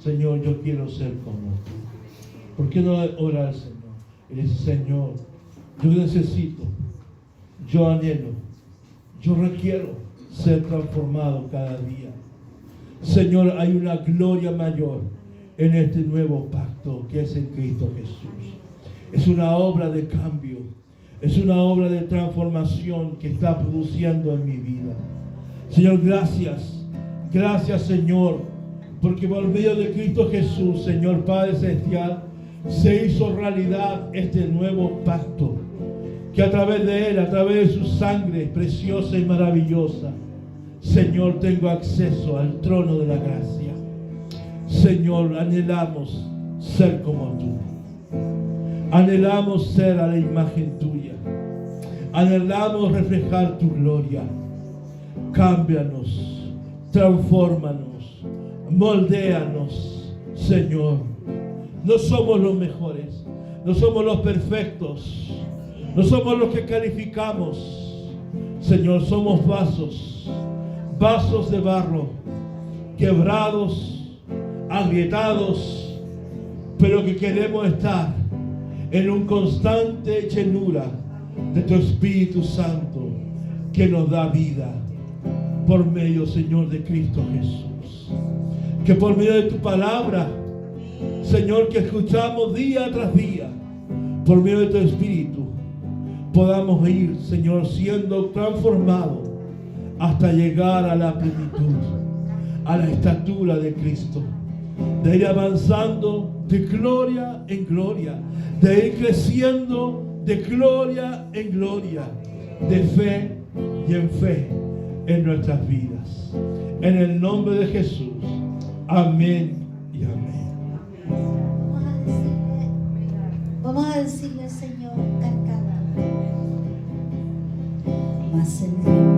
Señor, yo quiero ser como tú. ¿Por qué no orar al Señor? Y dice, Señor, yo necesito, yo anhelo, yo requiero ser transformado cada día. Señor, hay una gloria mayor en este nuevo pacto que es en Cristo Jesús. Es una obra de cambio, es una obra de transformación que está produciendo en mi vida. Señor, gracias, gracias Señor, porque por medio de Cristo Jesús, Señor Padre Celestial, se hizo realidad este nuevo pacto, que a través de Él, a través de su sangre preciosa y maravillosa, Señor, tengo acceso al trono de la gracia. Señor, anhelamos ser como tú. Anhelamos ser a la imagen tuya. Anhelamos reflejar tu gloria. Cámbianos, transfórmanos, moldéanos, Señor. No somos los mejores, no somos los perfectos, no somos los que calificamos. Señor, somos vasos de barro, quebrados, agrietados, pero que queremos estar en un constante llenura de tu Espíritu Santo que nos da vida por medio, Señor, de Cristo Jesús. Que por medio de tu palabra, Señor, que escuchamos día tras día, por medio de tu Espíritu, podamos ir, Señor, siendo transformados hasta llegar a la plenitud, a la estatura de Cristo, de ir avanzando de gloria en gloria, de ir creciendo de gloria en gloria, de fe y en fe en nuestras vidas. En el nombre de Jesús. Amén y amén. Vamos a decirle, Señor, carcada. Más el